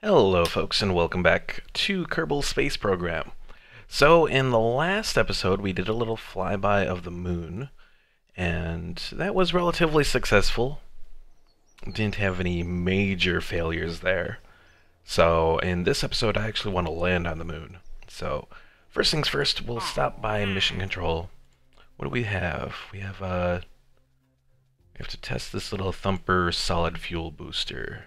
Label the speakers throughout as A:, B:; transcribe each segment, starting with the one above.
A: Hello, folks, and welcome back to Kerbal Space Program. So, in the last episode, we did a little flyby of the moon, and that was relatively successful. Didn't have any major failures there. So, in this episode, I actually want to land on the moon. So, first things first, we'll stop by Mission Control. What do we have? We have to test this little Thumper solid fuel booster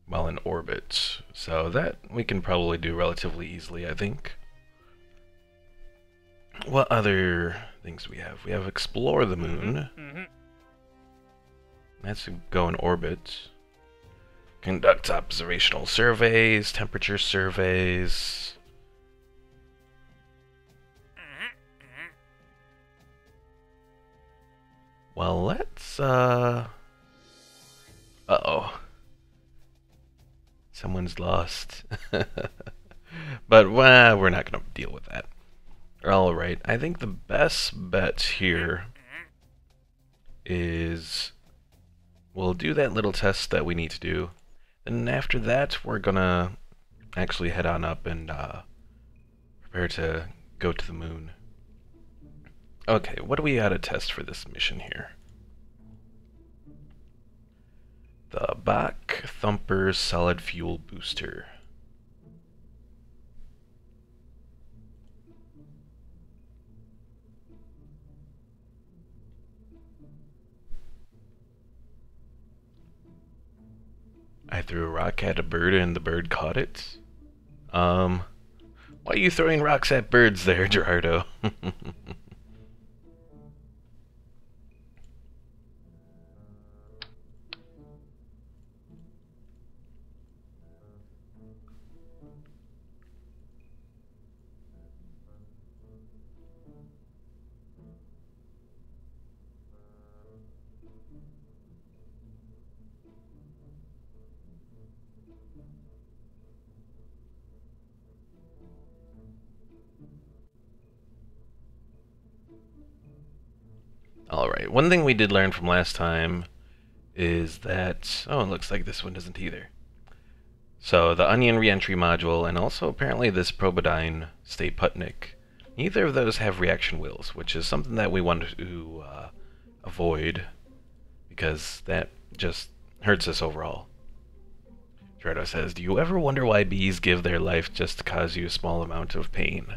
A: while in orbit. So that we can probably do relatively easily, I think. What other things do we have? We have explore the moon. That's go in orbit. Conduct observational surveys, temperature surveys. Well, let's uh-oh. Someone's lost. But we're not going to deal with that. Alright, I think the best bet here is we'll do that little test that we need to do. And after that, we're going to actually head on up and prepare to go to the moon. Okay, what do we got to test for this mission here? The Bach Thumper Solid Fuel Booster. I threw a rock at a bird and the bird caught it. Why are you throwing rocks at birds there, Gerardo? Alright, one thing we did learn from last time is that... Oh, it looks like this one doesn't either. So, the Onion Reentry Module, and also apparently this Probodyne Stay Putnik, neither of those have reaction wheels, which is something that we want to avoid, because that just hurts us overall. Gerardo says, do you ever wonder why bees give their life just to cause you a small amount of pain?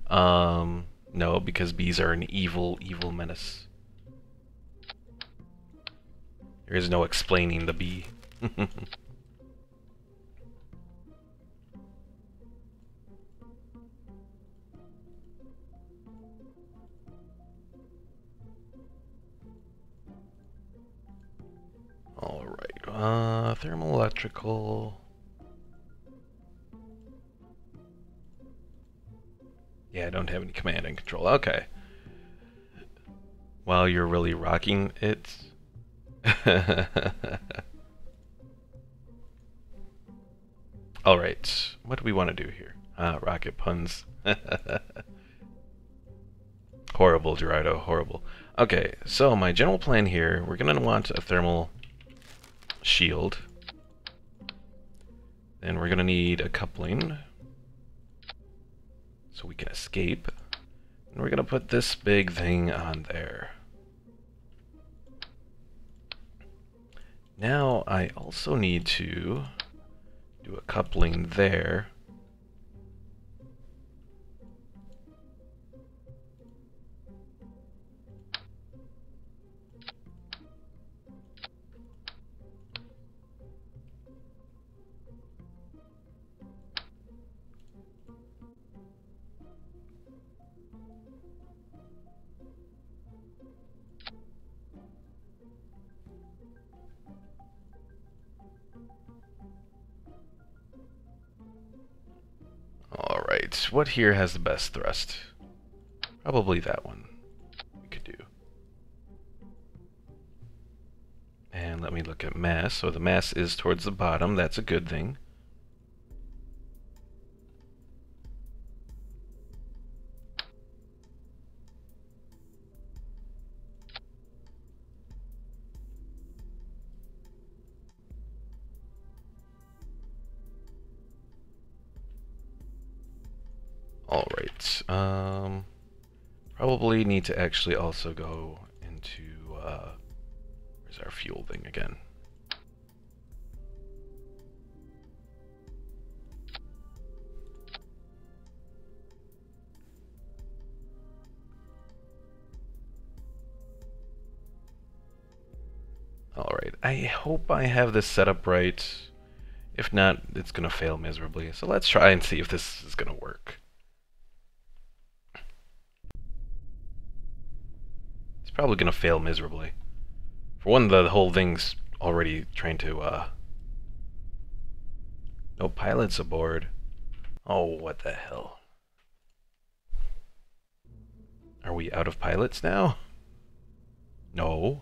A: No, because bees are an evil, evil menace. There is no explaining the bee. Alright, thermal electrical. Yeah, I don't have any command and control. Okay. While you're really rocking it. Alright, what do we want to do here? Rocket puns. Horrible, Gerardo, horrible. Okay, so my general plan here, we're going to want a thermal shield. Then we're going to need a coupling so we can escape. And we're going to put this big thing on there. Now I also need to do a coupling there. Alright, what here has the best thrust? Probably that one we could do. And let me look at mass. So the mass is towards the bottom. That's a good thing. Alright, probably need to actually also go into, where's our fuel thing again? Alright, I hope I have this set up right. If not, it's gonna fail miserably. So let's try and see if this is gonna work. It's probably gonna fail miserably. For one, the whole thing's already trying to, no pilots aboard. Oh, what the hell? Are we out of pilots now? No.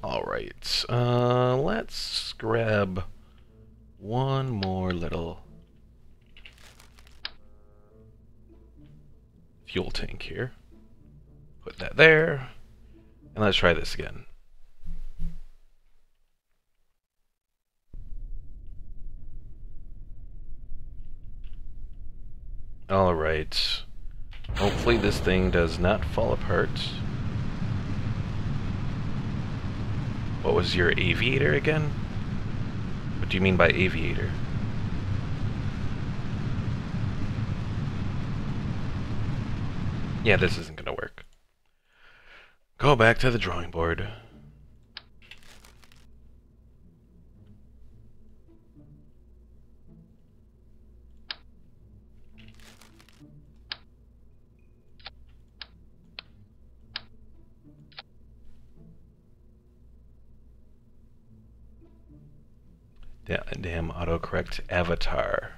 A: Alright, let's grab one more little fuel tank here. Put that there, and let's try this again. Alright, hopefully this thing does not fall apart. What was your aviator again? What do you mean by aviator? Yeah, this isn't gonna work. Go back to the drawing board. Damn autocorrect avatar.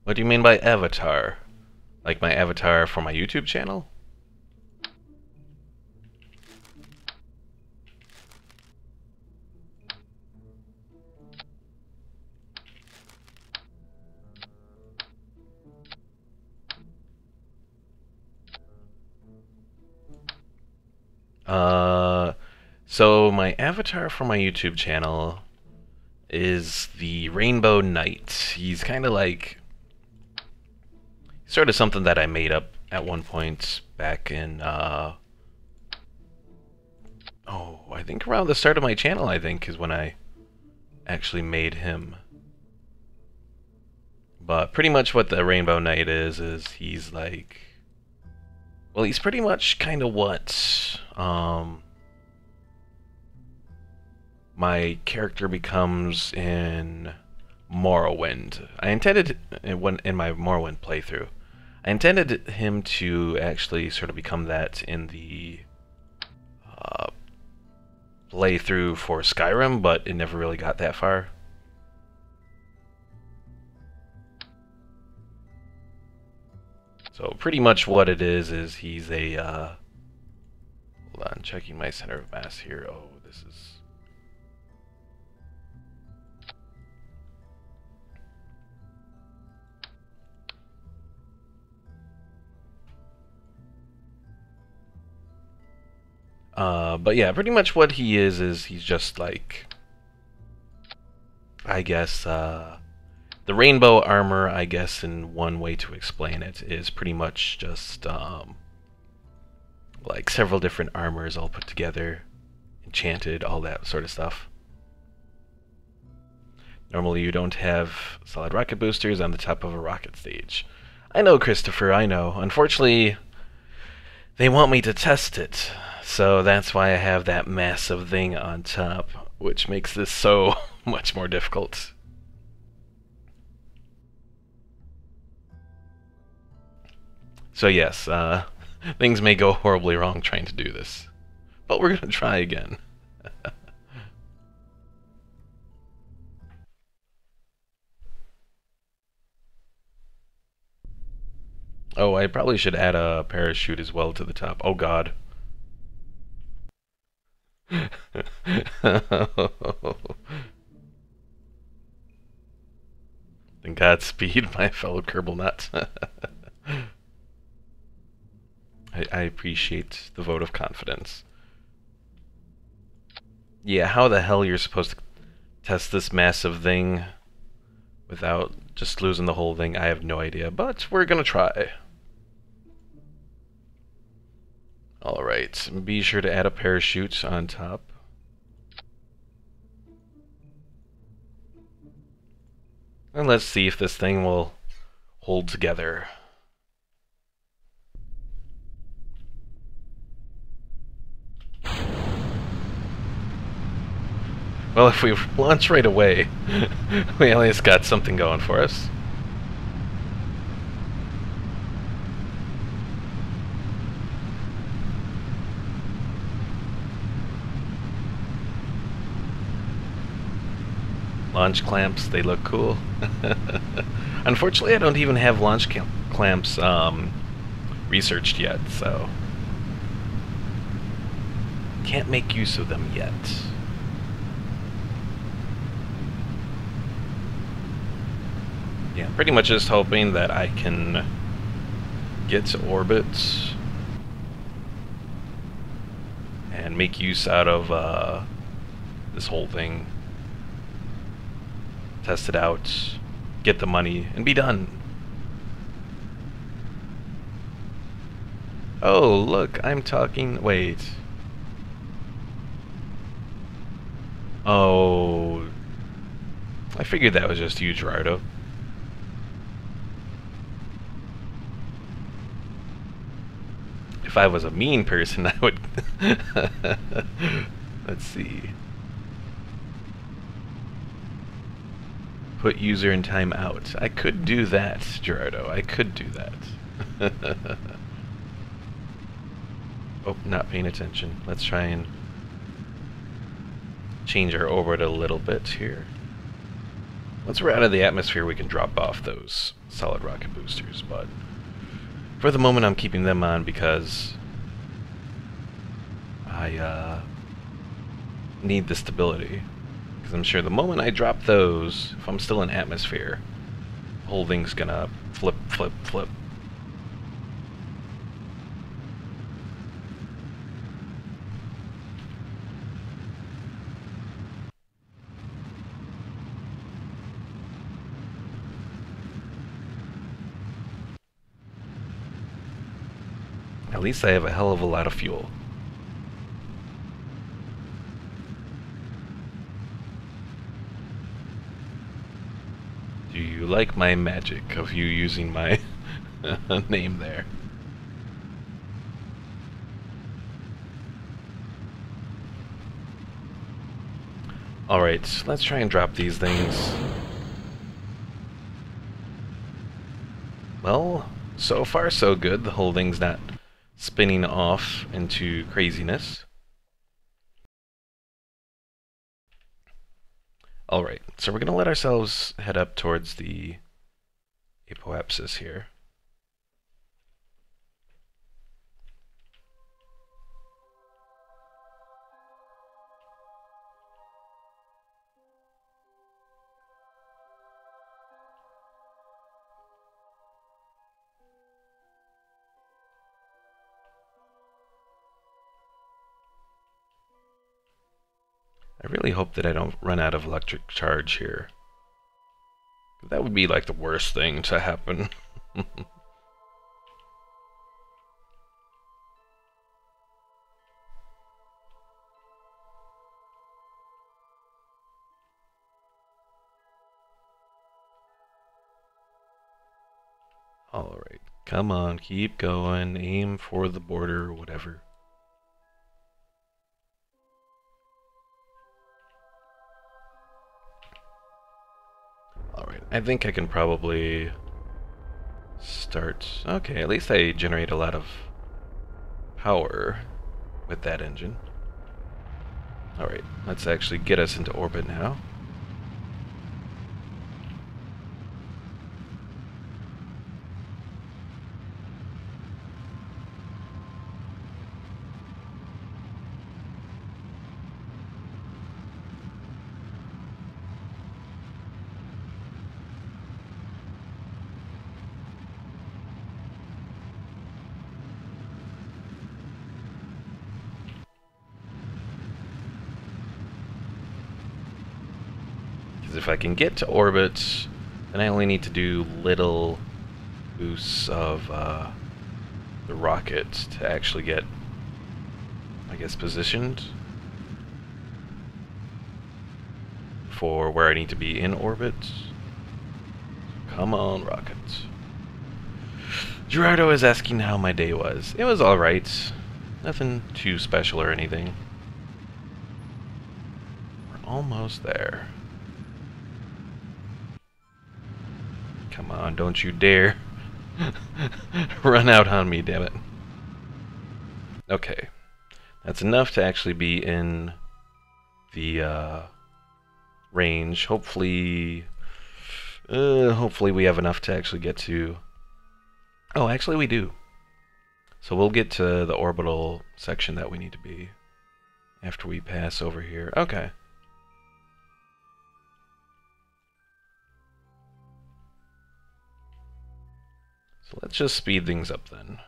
A: What do you mean by avatar? Like my avatar for my YouTube channel? So my avatar for my YouTube channel is the Rainbow Knight. He's kind of like sort of something that I made up at one point back in I think around the start of my channel, I think, is when I actually made him. But pretty much what the Rainbow Knight is he's like, well, he's pretty much kind of what my character becomes in Morrowind. I intended, in my Morrowind playthrough, I intended him to actually sort of become that in the playthrough for Skyrim, but it never really got that far. So pretty much what it is he's a, hold on, checking my center of mass here. Oh, this is... but yeah, pretty much what he is he's just like, I guess, the rainbow armor, I guess, in one way to explain it, is pretty much just, like several different armors all put together, enchanted, all that sort of stuff. Normally you don't have solid rocket boosters on the top of a rocket stage. I know, Christopher, I know. Unfortunately, they want me to test it, so that's why I have that massive thing on top, which makes this so much more difficult. So yes, things may go horribly wrong trying to do this. But we're gonna try again. Oh, I probably should add a parachute as well to the top. Oh god. Then Godspeed, my fellow Kerbalnauts. I appreciate the vote of confidence. Yeah, how the hell you're supposed to test this massive thing without just losing the whole thing, I have no idea, but we're gonna try. Alright, be sure to add a parachute on top. And let's see if this thing will hold together. Well, if we launch right away, we at least got something going for us. Launch clamps, they look cool. Unfortunately, I don't even have launch clamps researched yet, so can't make use of them yet. Yeah, pretty much just hoping that I can get to orbit and make use out of this whole thing. Test it out, get the money, and be done. Oh, look, I'm talking... Wait. Oh... I figured that was just you, Gerardo. If I was a mean person, I would... Let's see. Put user in timeout. I could do that, Gerardo. I could do that. Oh, not paying attention. Let's try and change our orbit a little bit here. Once we're out of the atmosphere, we can drop off those solid rocket boosters, but for the moment I'm keeping them on because I need the stability. Because I'm sure the moment I drop those, if I'm still in atmosphere, the whole thing's gonna flip, flip, flip. At least I have a hell of a lot of fuel. Do you like my magic of you using my name there? Alright, let's try and drop these things. Well, so far so good. The whole thing's not spinning off into craziness. Alright, so we're going to let ourselves head up towards the apoapsis here. I really hope that I don't run out of electric charge here. That would be like the worst thing to happen. Alright, come on, keep going, aim for the border, whatever. Alright, I think I can probably start... Okay, at least I generate a lot of power with that engine. Alright, let's actually get us into orbit now. If I can get to orbit, then I only need to do little boosts of the rocket to actually get, I guess, positioned for where I need to be in orbit. Come on, rocket. Gerardo is asking how my day was. It was alright. Nothing too special or anything. We're almost there. Come on, don't you dare run out on me, damn it. Okay. That's enough to actually be in the range. Hopefully we have enough to actually get to... Oh, actually we do. So we'll get to the orbital section that we need to be after we pass over here. Okay. So let's just speed things up then.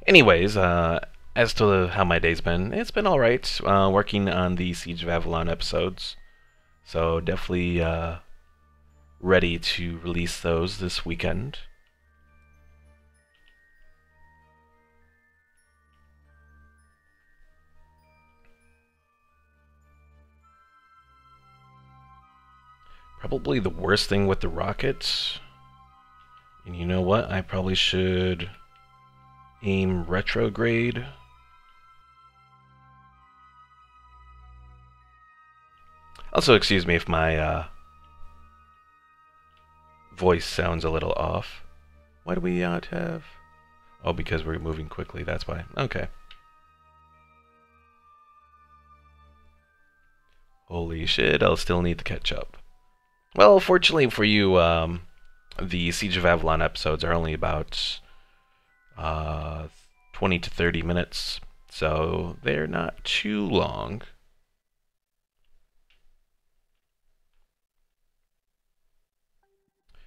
A: Anyways, as to how my day's been, it's been alright. Working on the Siege of Avalon episodes. So definitely ready to release those this weekend. Probably the worst thing with the rockets. And you know what? I probably should aim retrograde. Also, excuse me if my voice sounds a little off. Why do we not have... Oh, because we're moving quickly, that's why. Okay. Holy shit, I'll still need to catch up. Well, fortunately for you, the Siege of Avalon episodes are only about 20 to 30 minutes, so they're not too long.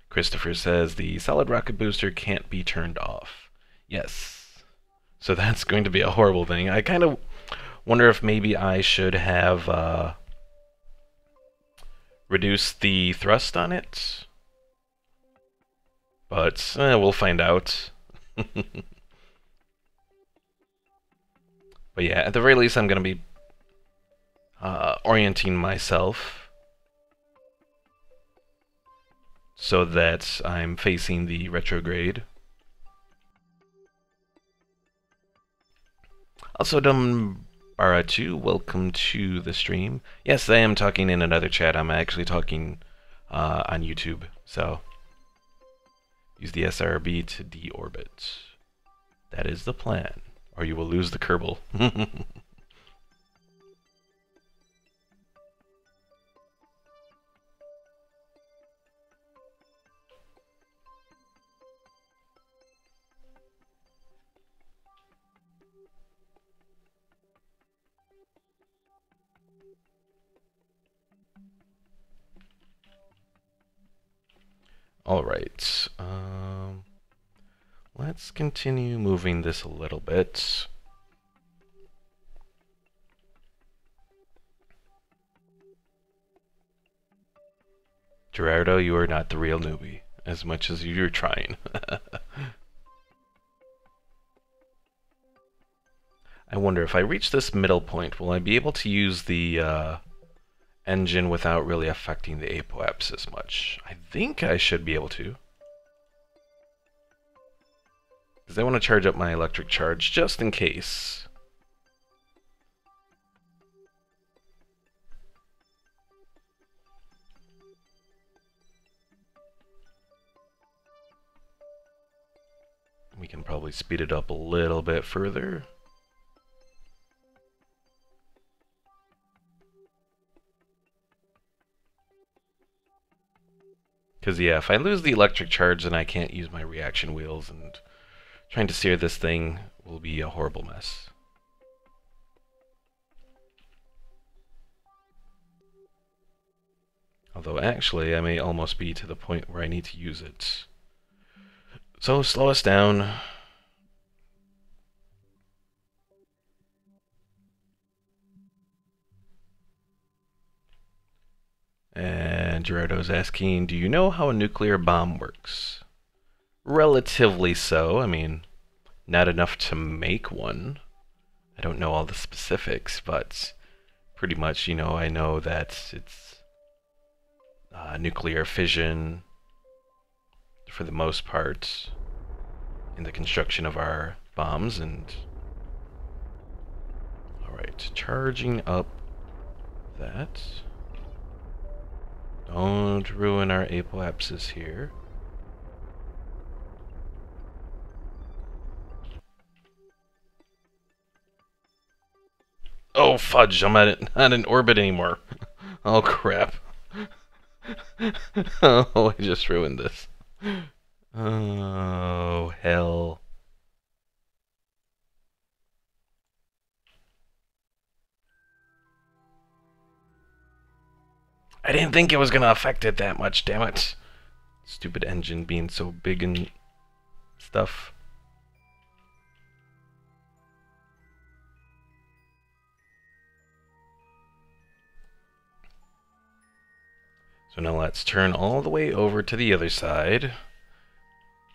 A: Christopher says the solid rocket booster can't be turned off. Yes. So that's going to be a horrible thing. I kind of wonder if maybe I should have reduced the thrust on it. But we'll find out. But yeah, at the very least I'm going to be orienting myself so that I'm facing the retrograde. Also, Dumbara2, welcome to the stream. Yes, I am talking in another chat. I'm actually talking on YouTube, so use the SRB to deorbit. That is the plan, or you will lose the Kerbal. Alright, let's continue moving this a little bit. Gerardo, you are not the real newbie, as much as you're trying. I wonder if I reach this middle point, will I be able to use the engine without really affecting the apoapsis much? I think I should be able to. Because I want to charge up my electric charge just in case. We can probably speed it up a little bit further. Because, yeah, if I lose the electric charge, then I can't use my reaction wheels, and trying to steer this thing will be a horrible mess. Although, actually, I may almost be to the point where I need to use it. So, slow us down. And Gerardo's asking, do you know how a nuclear bomb works? Relatively so. I mean, not enough to make one. I don't know all the specifics, but pretty much, you know, I know that it's nuclear fission for the most part in the construction of our bombs. And alright, charging up that. Don't ruin our apoapsis here. Oh fudge, I'm not in orbit anymore. Oh crap. Oh, I just ruined this. Oh, hell. I didn't think it was gonna affect it that much, damn it. Stupid engine being so big and stuff. So now let's turn all the way over to the other side,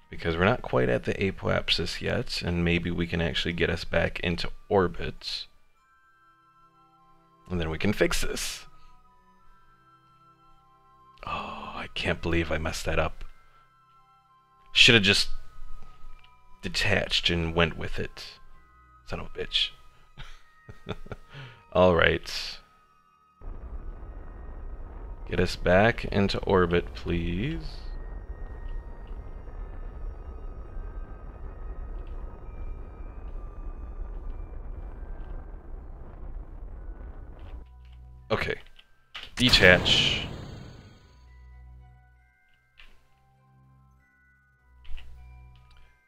A: because we're not quite at the apoapsis yet, and maybe we can actually get us back into orbit. And then we can fix this. Oh, I can't believe I messed that up. Should have just detached and went with it. Son of a bitch. Alright. Get us back into orbit, please. Okay. Detach.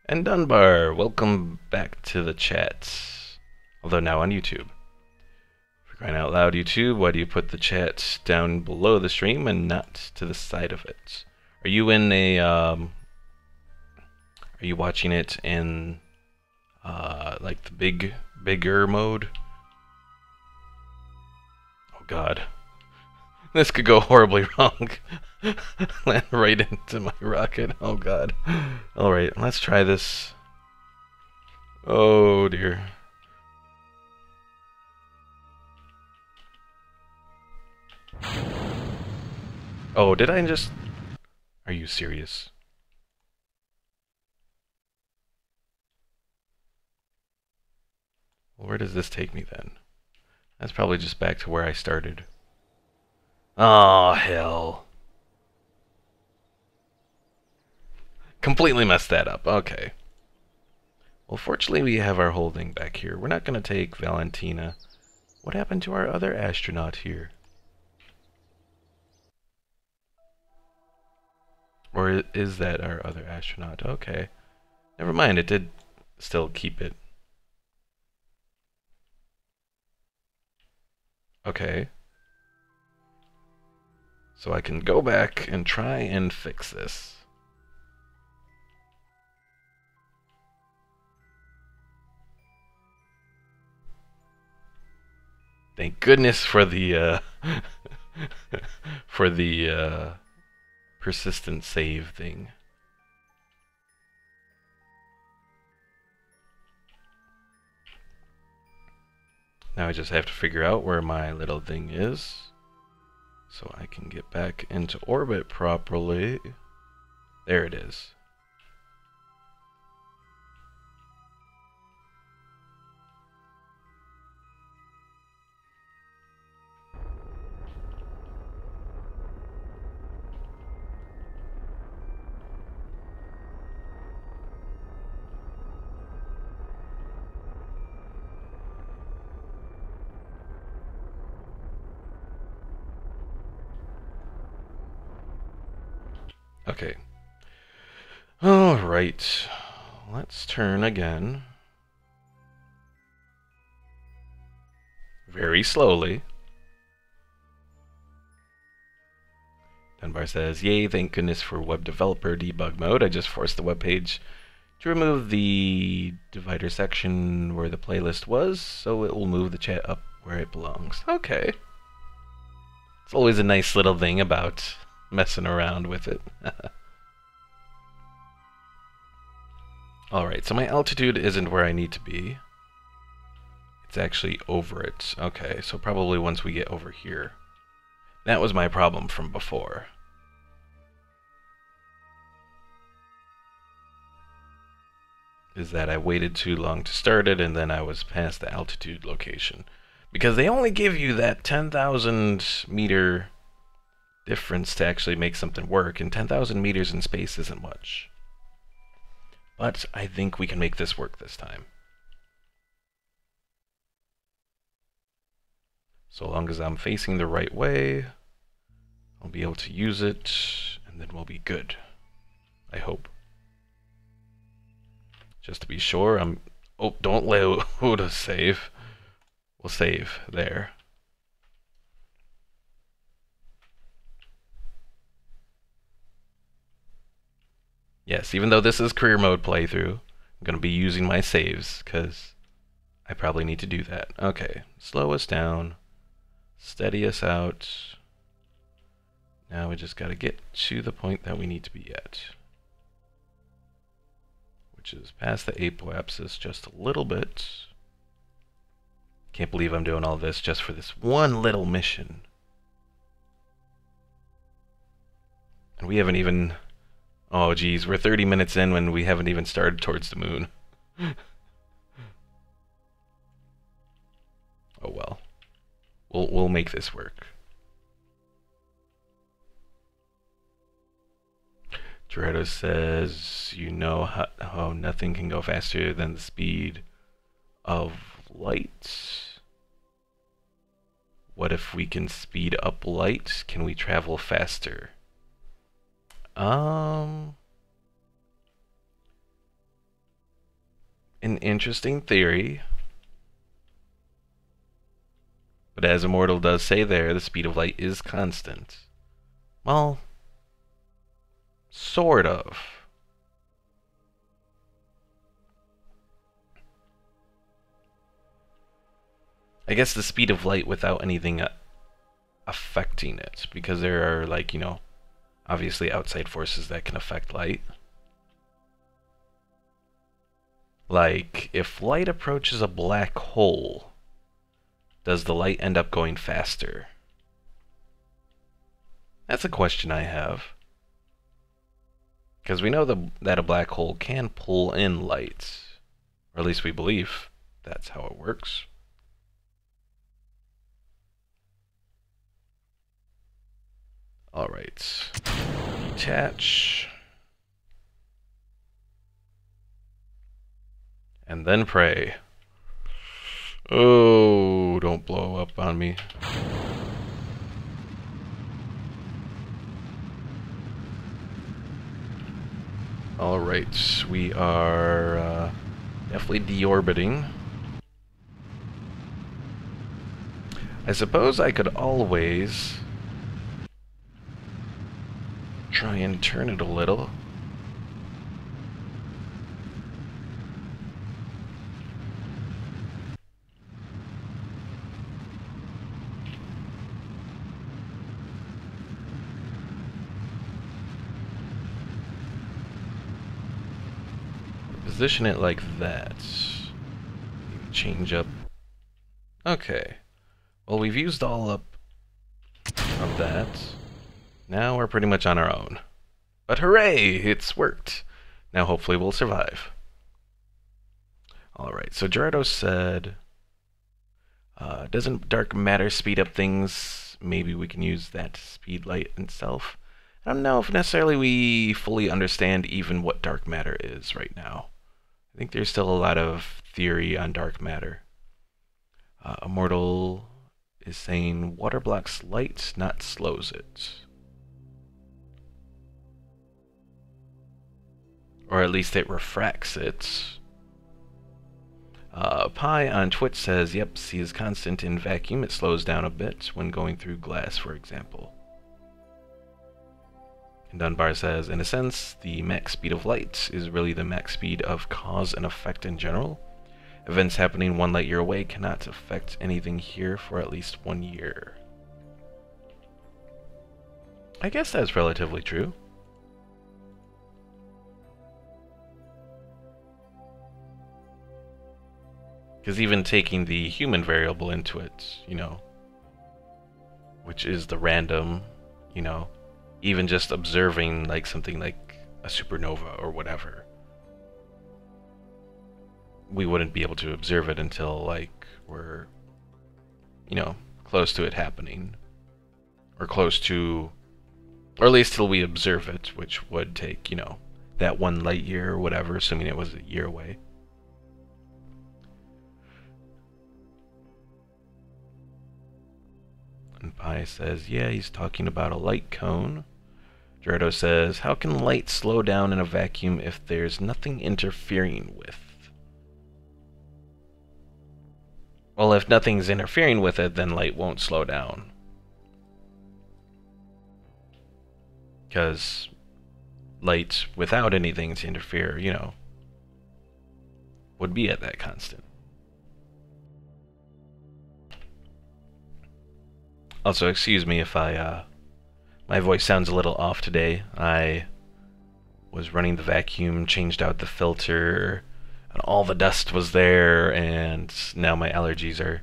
A: And Dunbar, welcome back to the chat. Although now on YouTube. For crying out loud, YouTube, why do you put the chat down below the stream and not to the side of it? Are you in a, are you watching it in, like the bigger mode? Oh god. This could go horribly wrong. Land right into my rocket. Oh god. Alright, let's try this. Oh dear. Oh, did I just... Are you serious? Well, where does this take me then? That's probably just back to where I started. Oh, hell. Completely messed that up. Okay. Well, fortunately we have our holding back here. We're not going to take Valentina. What happened to our other astronaut here? Or is that our other astronaut? Okay. Never mind, it did still keep it. Okay. So I can go back and try and fix this. Thank goodness for the for the persistent save thing. Now I just have to figure out where my little thing is, so I can get back into orbit properly. There it is. Okay. Alright. Let's turn again. Very slowly. Dunbar says, yay, thank goodness for web developer debug mode. I just forced the web page to remove the divider section where the playlist was, so it will move the chat up where it belongs. Okay. It's always a nice little thing about messing around with it. Alright, so my altitude isn't where I need to be. It's actually over it. Okay, so probably once we get over here. That was my problem from before. Is that I waited too long to start it, and then I was past the altitude location. Because they only give you that 10,000 meter difference to actually make something work, and 10,000 meters in space isn't much. But I think we can make this work this time. So long as I'm facing the right way, I'll be able to use it, and then we'll be good. I hope. Just to be sure, Oh, don't load a save. We'll save there. Yes, even though this is career mode playthrough, I'm going to be using my saves, because I probably need to do that. Okay, slow us down. Steady us out. Now we just got to get to the point that we need to be at. Which is past the apoapsis just a little bit. Can't believe I'm doing all this just for this one little mission. And we haven't even... Oh geez, we're 30 minutes in when we haven't even started towards the moon. Oh well. We'll make this work. Gerardo says, you know how nothing can go faster than the speed of light. What if we can speed up light? Can we travel faster? An interesting theory. But as Immortal does say there, the speed of light is constant. Well, sort of. I guess the speed of light without anything affecting it, because there are, like, you know, obviously outside forces that can affect light. Like, if light approaches a black hole, does the light end up going faster? That's a question I have. Because we know that a black hole can pull in light. Or at least we believe that's how it works. Alright. Detach. And then pray. Oh, don't blow up on me. Alright, we are definitely deorbiting. I suppose I could always try and turn it a little. Position it like that. Maybe change up. Okay. Well, we've used all up of that. Now we're pretty much on our own. But hooray! It's worked. Now hopefully we'll survive. Alright, so Gerardo said, doesn't dark matter speed up things? Maybe we can use that to speed light itself. I don't know if necessarily we fully understand even what dark matter is right now. I think there's still a lot of theory on dark matter. Immortal is saying water blocks light, not slows it. Or at least it refracts it. Pi on Twitch says, yep, C is constant in vacuum. It slows down a bit when going through glass, for example. And Dunbar says, in a sense, the max speed of light is really the max speed of cause and effect in general. Events happening 1 light year away cannot affect anything here for at least 1 year. I guess that's relatively true. Because even taking the human variable into it, you know, which is the random, you know, even just observing like something like a supernova or whatever, we wouldn't be able to observe it until like we're, you know, close to it happening. Or close to, or at least till we observe it, which would take, you know, that 1 light year or whatever, assuming it was a year away. And Pi says, yeah, he's talking about a light cone. Gerardo says, how can light slow down in a vacuum if there's nothing interfering with? Well, if nothing's interfering with it, then light won't slow down. Because light, without anything to interfere, you know, would be at that constant. Also, excuse me if my voice sounds a little off today. I was running the vacuum, changed out the filter, and all the dust was there, and now my allergies are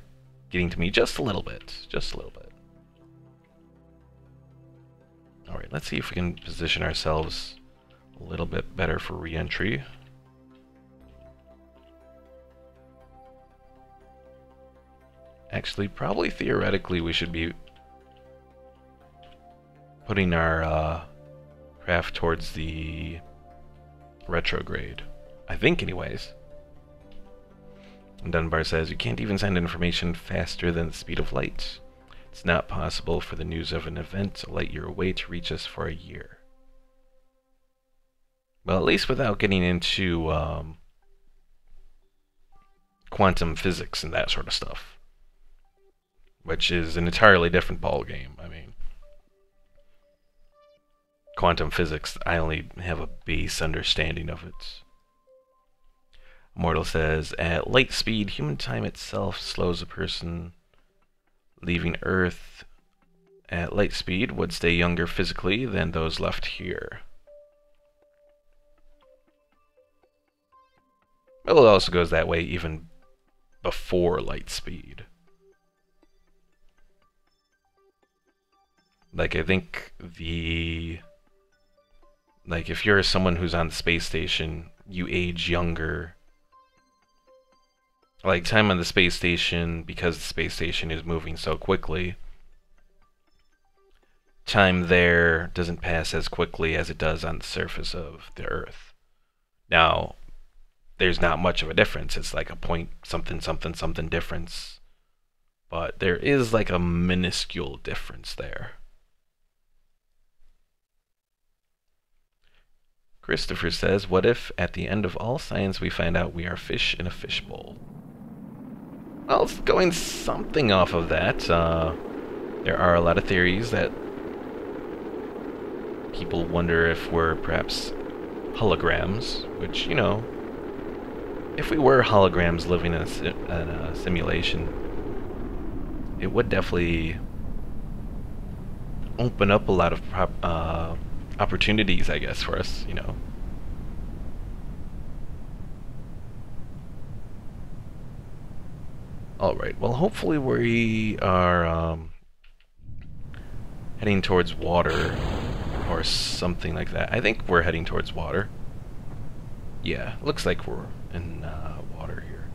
A: getting to me just a little bit. Just a little bit. Alright, let's see if we can position ourselves a little bit better for re-entry. Actually, probably theoretically we should be putting our craft towards the retrograde. I think anyways. And Dunbar says, you can't even send information faster than the speed of light. It's not possible for the news of an event a light year away to reach us for a year. Well, at least without getting into quantum physics and that sort of stuff. Which is an entirely different ballgame. I mean, quantum physics, I only have a base understanding of it. Immortal says, at light speed, human time itself slows a person leaving Earth at light speed would stay younger physically than those left here. Well, it also goes that way even before light speed. Like, I think like, if you're someone who's on the space station, you age younger. Like, time on the space station, because the space station is moving so quickly, time there doesn't pass as quickly as it does on the surface of the Earth. Now, there's not much of a difference. It's like a point something something something difference. But there is like a minuscule difference there. Christopher says, what if at the end of all science we find out we are fish in a fishbowl? Well, it's going something off of that. There are a lot of theories that people wonder if we're perhaps holograms, which, you know, if we were holograms living in a simulation, it would definitely open up a lot of opportunities, I guess, for us, you know. Alright, well, hopefully we are heading towards water or something like that. I think we're heading towards water. Yeah, looks like we're in water here.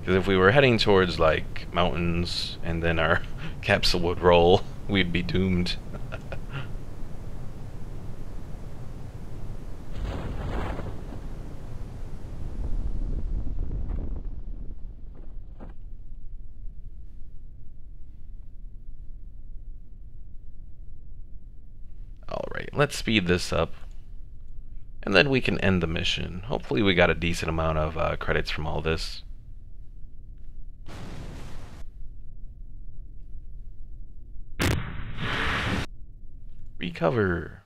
A: Because if we were heading towards, like, mountains and then our capsule would roll, we'd be doomed. Alright, let's speed this up. and then we can end the mission. Hopefully we got a decent amount of credits from all this. Recover.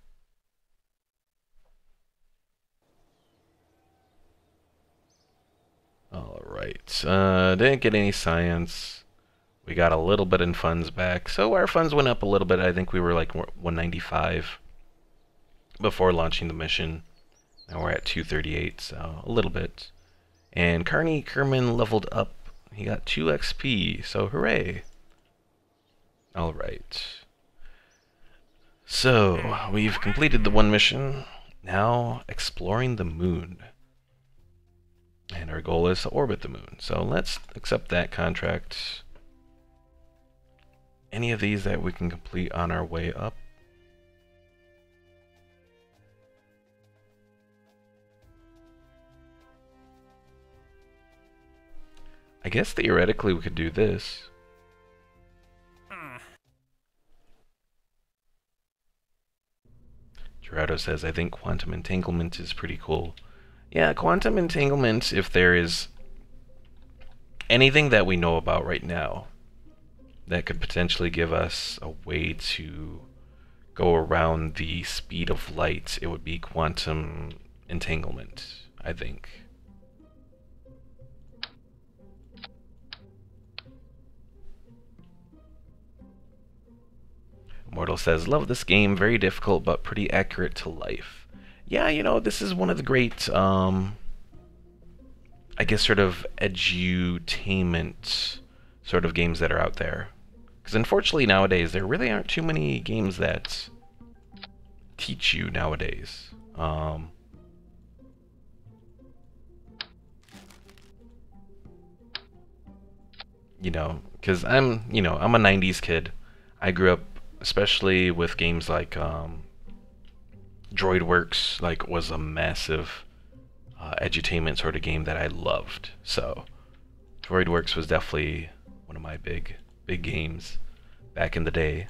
A: Alright, didn't get any science. We got a little bit in funds back, so our funds went up a little bit. I think we were like 195 before launching the mission. Now we're at 238, so a little bit. And Carney Kerman leveled up. He got 2 XP, so hooray. Alright. So, we've completed the one mission. Now, exploring the moon. And our goal is to orbit the moon. So let's accept that contract. Any of these that we can complete on our way up? I guess theoretically we could do this. Gerardo says, I think quantum entanglement is pretty cool. Yeah, quantum entanglement, if there is anything that we know about right now that could potentially give us a way to go around the speed of light, it would be quantum entanglement, I think. Mortal says, love this game, very difficult but pretty accurate to life. Yeah, you know, this is one of the great, I guess, sort of edutainment sort of games that are out there. Because unfortunately nowadays, there really aren't too many games that teach you nowadays. You know, because I'm a 90s kid. I grew up especially with games like DroidWorks, like, was a massive edutainment sort of game that I loved. So DroidWorks was definitely one of my big games back in the day.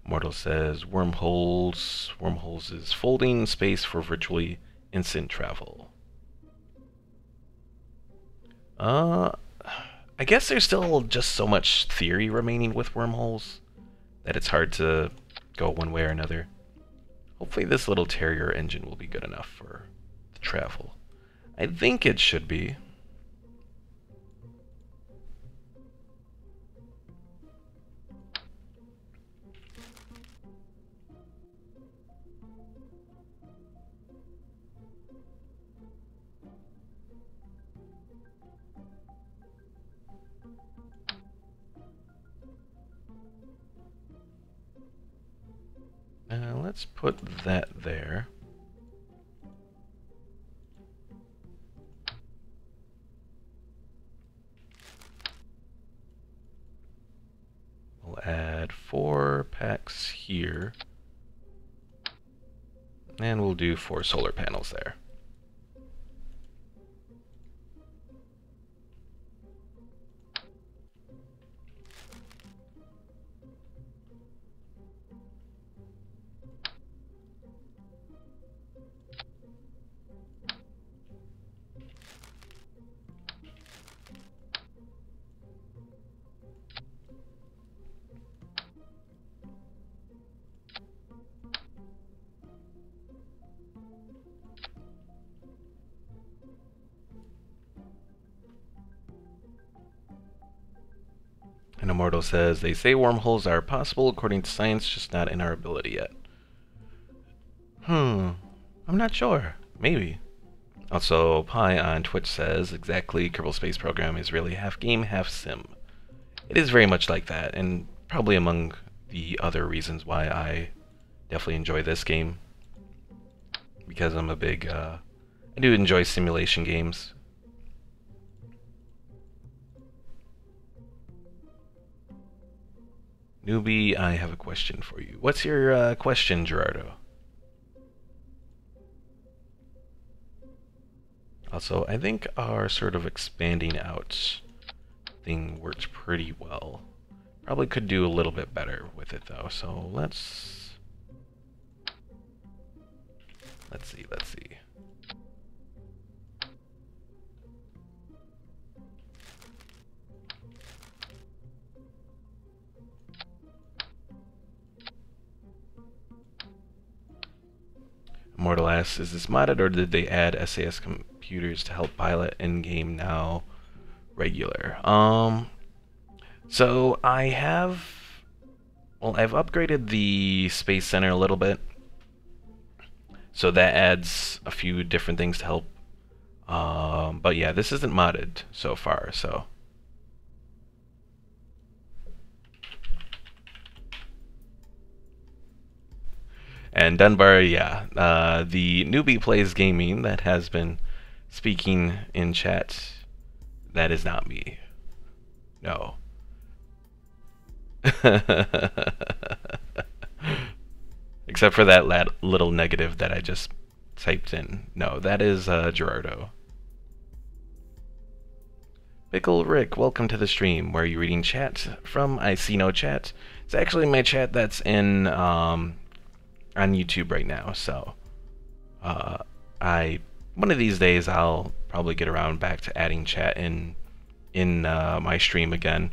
A: Mortal says, wormholes is folding space for virtually instant travel. I guess there's still just so much theory remaining with wormholes that it's hard to go one way or another. Hopefully this little Terrier engine will be good enough for the travel. I think it should be. Let's put that there. We'll add 4 packs here. And we'll do 4 solar panels there. And Immortal says, they say wormholes are possible according to science, just not in our ability yet. I'm not sure. Maybe. Also, Pi on Twitch says, exactly, Kerbal Space Program is really half game, half sim. It is very much like that, and probably among the other reasons why I definitely enjoy this game. Because I'm a big, I do enjoy simulation games. Newbie, I have a question for you. What's your question, Gerardo? Also, I think our sort of expanding out thing worked pretty well. Probably could do a little bit better with it though. So let's see. Immortal asks, is this modded or did they add SAS computers to help pilot in-game now regular? So I've upgraded the Space Center a little bit. So that adds a few different things to help. But yeah, this isn't modded so far, so. And Dunbar, yeah, the newbie plays gaming that has been speaking in chat. That is not me. No. Except for that little negative that I just typed in. No, that is Gerardo. Pickle Rick, welcome to the stream. Where are you reading chat from? I see no chat. It's actually my chat that's in on YouTube right now. So one of these days I'll probably get around back to adding chat in my stream again.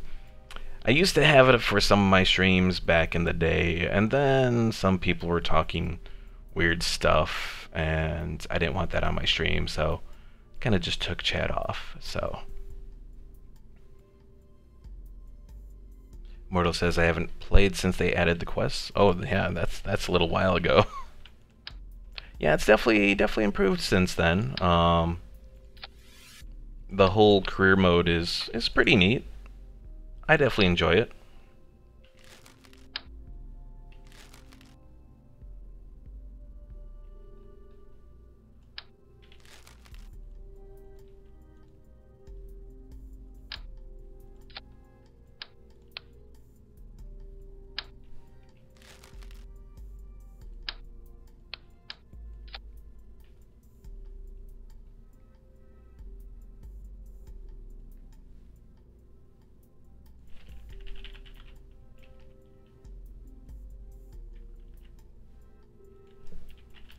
A: I used to have it for some of my streams back in the day, and then some people were talking weird stuff, and I didn't want that on my stream, so kind of just took chat off. So Mortal says I haven't played since they added the quests. Oh yeah, that's a little while ago. Yeah, it's definitely improved since then. The whole career mode is pretty neat. I definitely enjoy it.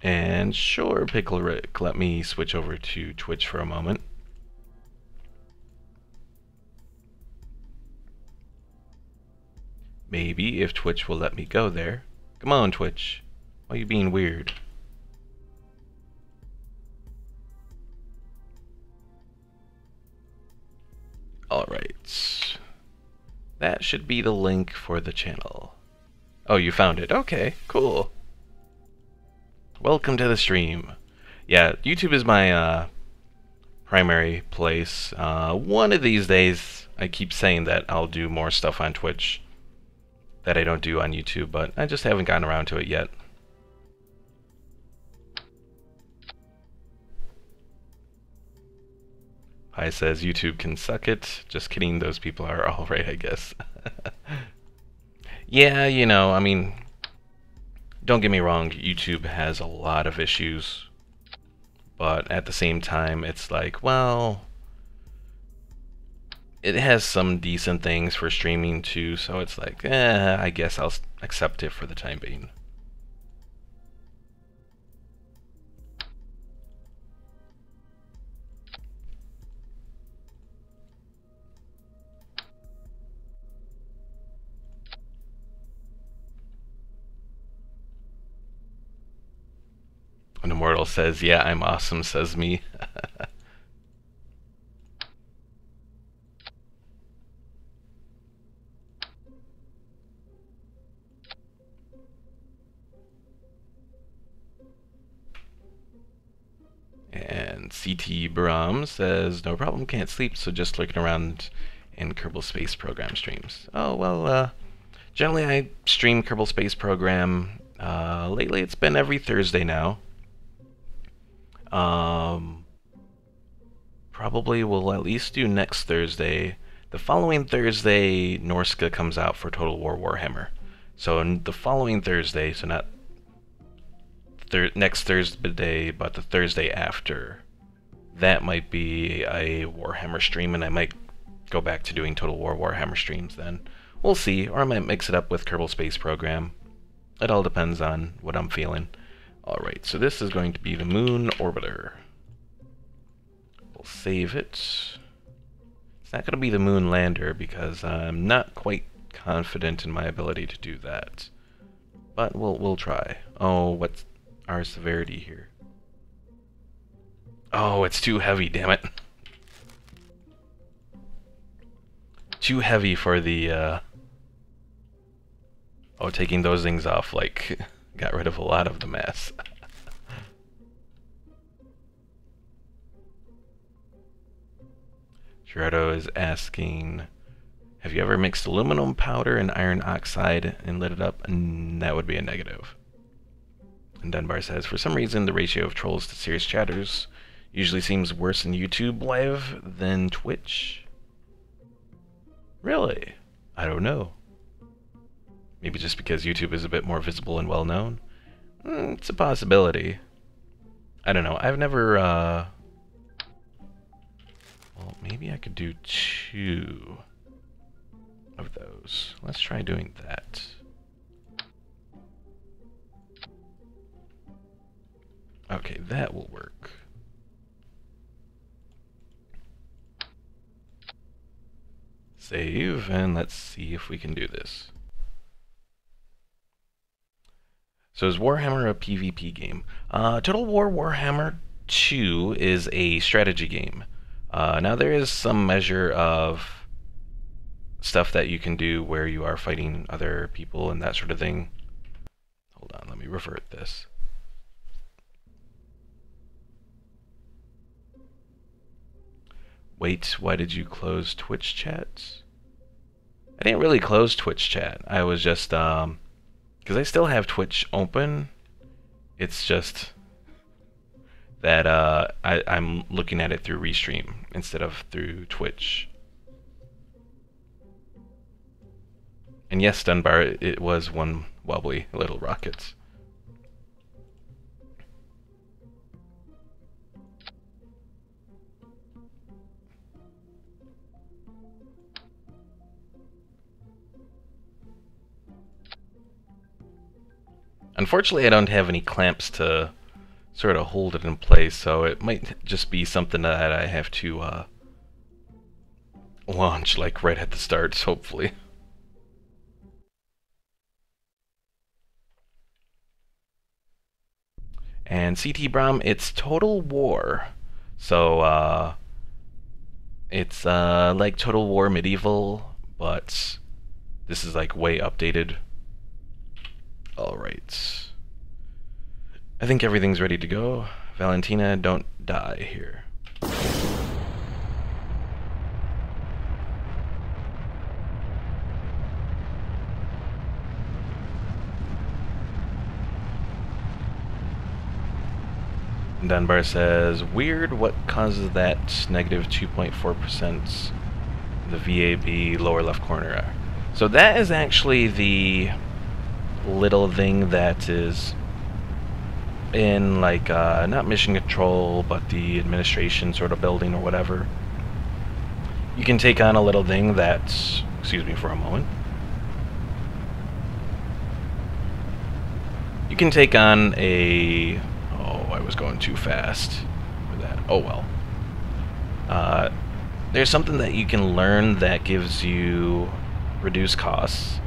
A: And sure, Pickle Rick, let me switch over to Twitch for a moment. Maybe if Twitch will let me go there. Come on, Twitch. Why are you being weird? Alright. That should be the link for the channel. Oh, you found it. Okay, cool. Welcome to the stream. Yeah, YouTube is my primary place. One of these days, I keep saying that I'll do more stuff on Twitch that I don't do on YouTube, but I just haven't gotten around to it yet. Pi says YouTube can suck it. Just kidding, those people are alright, I guess. Yeah, you know, I mean, don't get me wrong, YouTube has a lot of issues, but at the same time, it's like, well, it has some decent things for streaming too, so it's like, I guess I'll accept it for the time being. When Immortal says, yeah, I'm awesome, says me. And CT Brahm says, no problem, can't sleep, so just lurking around in Kerbal Space Program streams. Oh, well, generally I stream Kerbal Space Program. Lately it's been every Thursday now. Probably will at least do next Thursday. The following Thursday, Norska comes out for Total War Warhammer. So the following Thursday, so not next Thursday, but the Thursday after, that might be a Warhammer stream, and I might go back to doing Total War Warhammer streams then. We'll see, or I might mix it up with Kerbal Space Program. It all depends on what I'm feeling. Alright, so this is going to be the Moon Orbiter. We'll save it. It's not going to be the Moon Lander because I'm not quite confident in my ability to do that. But we'll try. Oh, what's our severity here? Oh, it's too heavy, damn it. Too heavy for the, Oh, taking those things off, like, got rid of a lot of the mass. Gerardo is asking, have you ever mixed aluminum powder and iron oxide and lit it up? And that would be a negative. And Dunbar says, for some reason, the ratio of trolls to serious chatters usually seems worse in YouTube live than Twitch. Really? I don't know. Maybe just because YouTube is a bit more visible and well-known? It's a possibility. I don't know. I've never, Well, maybe I could do 2 of those. Let's try doing that. Okay, that will work. Save, and let's see if we can do this. So is Warhammer a PvP game? Total War Warhammer 2 is a strategy game. Now there is some measure of stuff that you can do where you are fighting other people and that sort of thing. Hold on, let me revert this. Wait, why did you close Twitch chat? I didn't really close Twitch chat. I was just, because I still have Twitch open. It's just that I'm looking at it through Restream instead of through Twitch. And yes, Dunbar, it was one wobbly little rocket. Unfortunately, I don't have any clamps to sort of hold it in place, so it might just be something that I have to launch like right at the start, hopefully. And CT Brom, it's Total War. So it's like Total War Medieval, but this is like way updated. Alright. I think everything's ready to go. Valentina, don't die here. Dunbar says, weird, what causes that negative 2.4% the VAB lower left corner? So that is actually the little thing that is in, like, not mission control, but the administration sort of building or whatever. You can take on a little thing that's, excuse me for a moment. You can take on a, oh, I was going too fast for that. Oh well. There's something that you can learn that gives you reduced costs.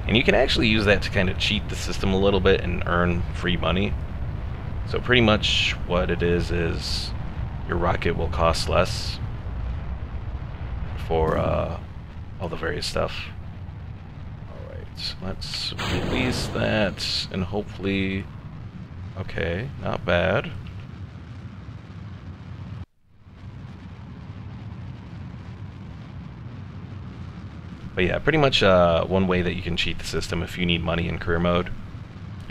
A: And you can actually use that to kind of cheat the system a little bit and earn free money. So pretty much what it is your rocket will cost less for all the various stuff. Alright, let's release that and hopefully... Okay, not bad. But yeah, pretty much one way that you can cheat the system if you need money in career mode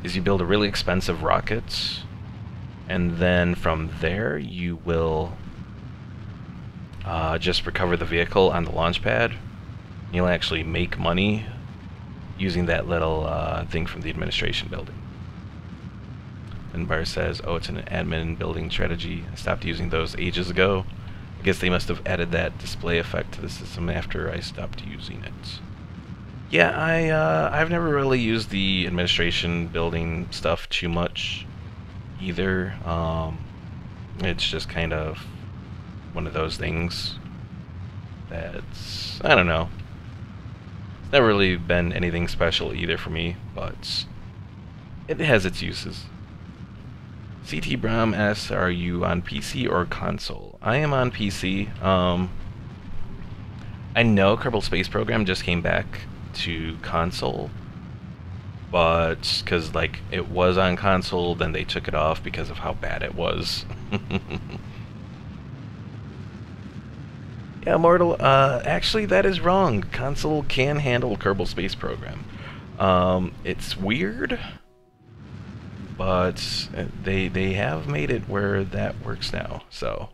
A: is you build a really expensive rocket, and then from there you will just recover the vehicle on the launch pad. You'll actually make money using that little thing from the administration building. And Bar says, oh, it's an admin building strategy. I stopped using those ages ago. I guess they must have added that display effect to the system after I stopped using it. Yeah, I've never really used the administration building stuff too much either. It's just kind of one of those things that's, I don't know. It's never really been anything special either for me, but it has its uses. CT Brom asks, are you on PC or console? I am on PC. I know Kerbal Space Program just came back to console, but because like it was on console, then they took it off because of how bad it was. Yeah, Mortal, actually that is wrong. Console can handle Kerbal Space Program. It's weird, but they have made it where that works now, so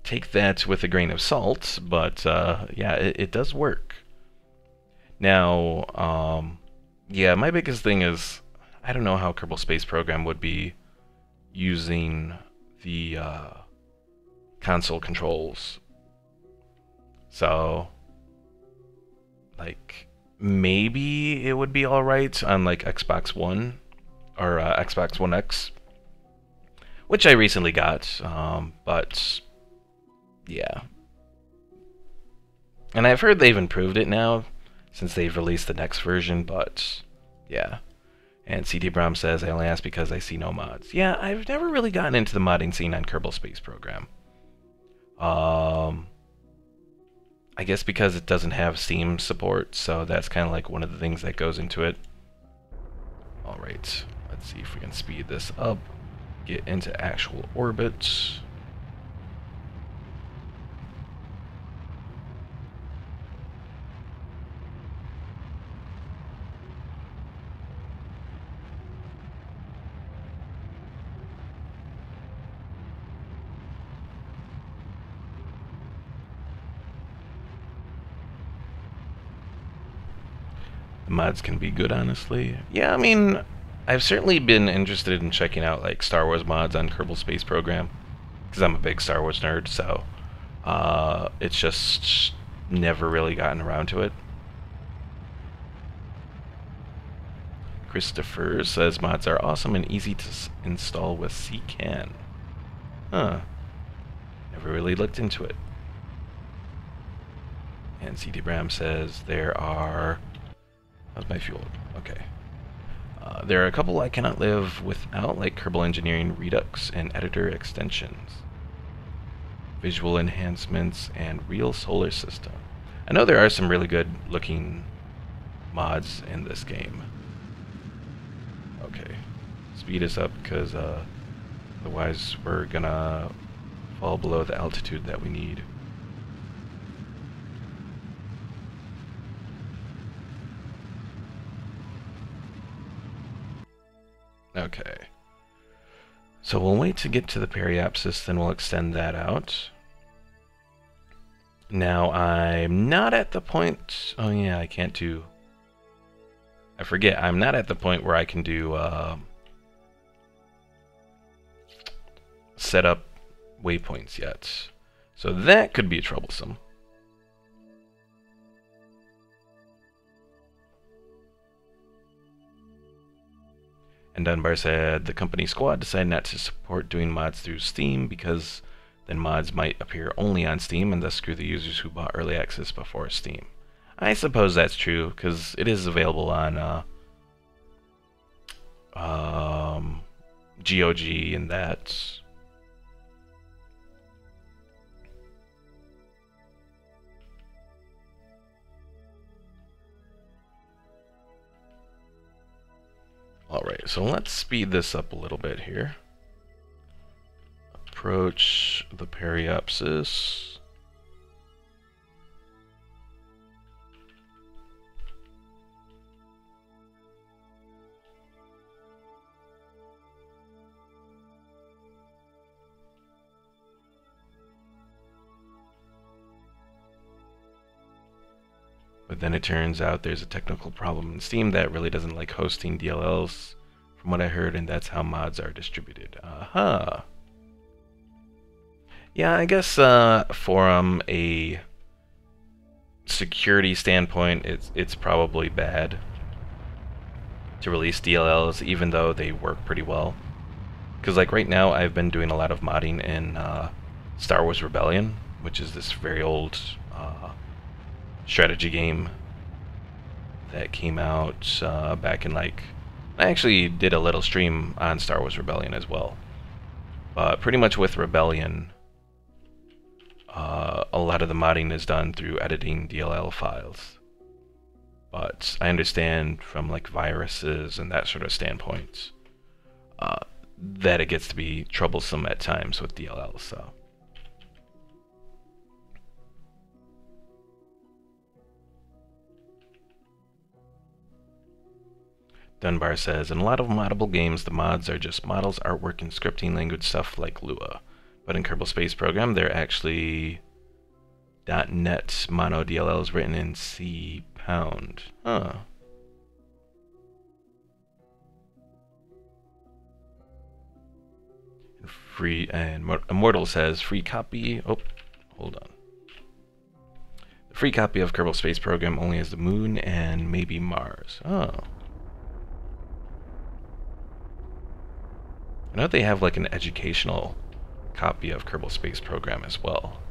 A: take that with a grain of salt, but yeah, it does work. Now, yeah, my biggest thing is I don't know how Kerbal Space Program would be using the console controls. So, like, maybe it would be alright on, like, Xbox One or Xbox One X, which I recently got, but yeah. And I've heard they've improved it now since they've released the next version, but yeah. And CT Brom says, I only ask because I see no mods. Yeah, I've never really gotten into the modding scene on Kerbal Space Program. I guess because it doesn't have Steam support, so that's kind of like one of the things that goes into it. Alright, let's see if we can speed this up, get into actual orbit. The mods can be good, honestly. Yeah, I mean, I've certainly been interested in checking out like Star Wars mods on Kerbal Space Program, because I'm a big Star Wars nerd, so it's just never really gotten around to it. Christopher says mods are awesome and easy to install with CCAN. Huh. Never really looked into it. And CD Bram says there are... How's my fuel? Okay. There are a couple I cannot live without, like Kerbal Engineering Redux and Editor extensions, visual enhancements, and Real Solar System. I know there are some really good looking mods in this game. Okay. Speed us up because otherwise we're gonna fall below the altitude that we need. Okay. So we'll wait to get to the periapsis, then we'll extend that out. Now I'm not at the point... Oh yeah, I can't do... I forget, I'm not at the point where I can do set up waypoints yet. So that could be troublesome. And Dunbar said the company squad decided not to support doing mods through Steam because then mods might appear only on Steam and thus screw the users who bought early access before Steam. I suppose that's true because it is available on GOG and that. Alright, so let's speed this up a little bit here. Approach the periapsis. But then it turns out there's a technical problem in Steam that really doesn't like hosting DLLs, from what I heard, and that's how mods are distributed. Aha! Yeah, I guess a security standpoint, it's probably bad to release DLLs, even though they work pretty well. Because like right now, I've been doing a lot of modding in Star Wars Rebellion, which is this very old strategy game that came out back in like... I actually did a little stream on Star Wars Rebellion as well. Pretty much with Rebellion, a lot of the modding is done through editing DLL files. But I understand from like viruses and that sort of standpoint that it gets to be troublesome at times with DLL. So Dunbar says, in a lot of moddable games, the mods are just models, artwork, and scripting language stuff like Lua. But in Kerbal Space Program, they're actually .NET mono DLLs written in C#. Huh. Immortal says, free copy. Oh, hold on. The free copy of Kerbal Space Program only has the moon and maybe Mars. Oh. I know they have like an educational copy of Kerbal Space Program as well.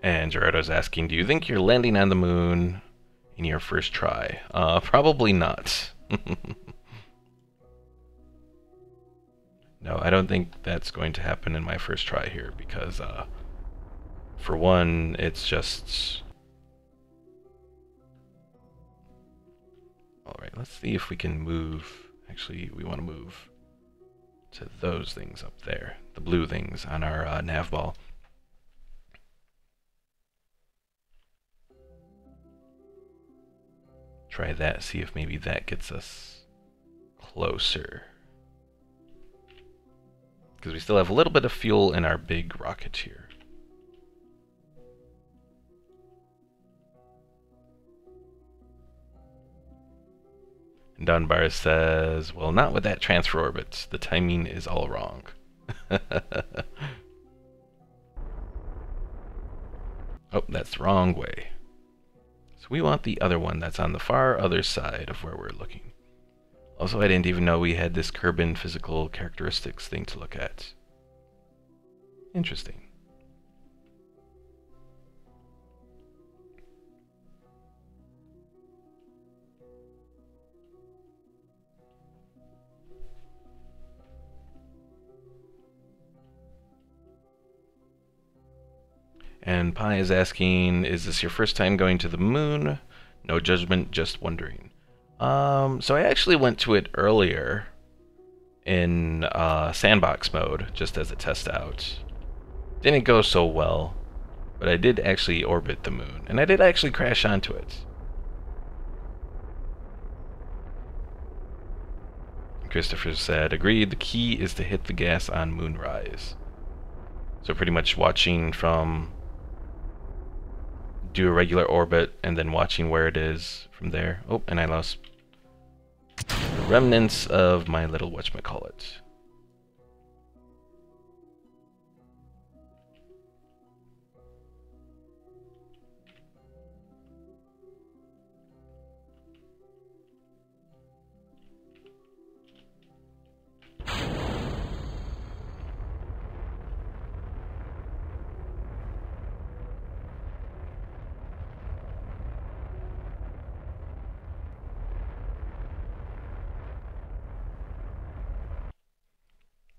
A: And Gerardo's asking, do you think you're landing on the moon in your first try? Probably not. No, I don't think that's going to happen in my first try here, because for one, it's just... Alright, let's see if we can move... Actually, we want to move to those things up there, the blue things on our nav ball. Try that, see if maybe that gets us closer. Because we still have a little bit of fuel in our big rocket here. And Dunbar says, well, not with that transfer orbit. The timing is all wrong. Oh, that's the wrong way. So we want the other one that's on the far other side of where we're looking. Also, I didn't even know we had this Kerbin physical characteristics thing to look at. Interesting. And Pi is asking, is this your first time going to the moon? No judgment, just wondering. So I actually went to it earlier in sandbox mode, just as a test out. Didn't go so well, but I did actually orbit the moon, and I did actually crash onto it. Christopher said, agreed, the key is to hit the gas on moonrise. So pretty much watching from... do a regular orbit, and then watching where it is from there. Oh, and I lost the remnants of my little whatchamacallit.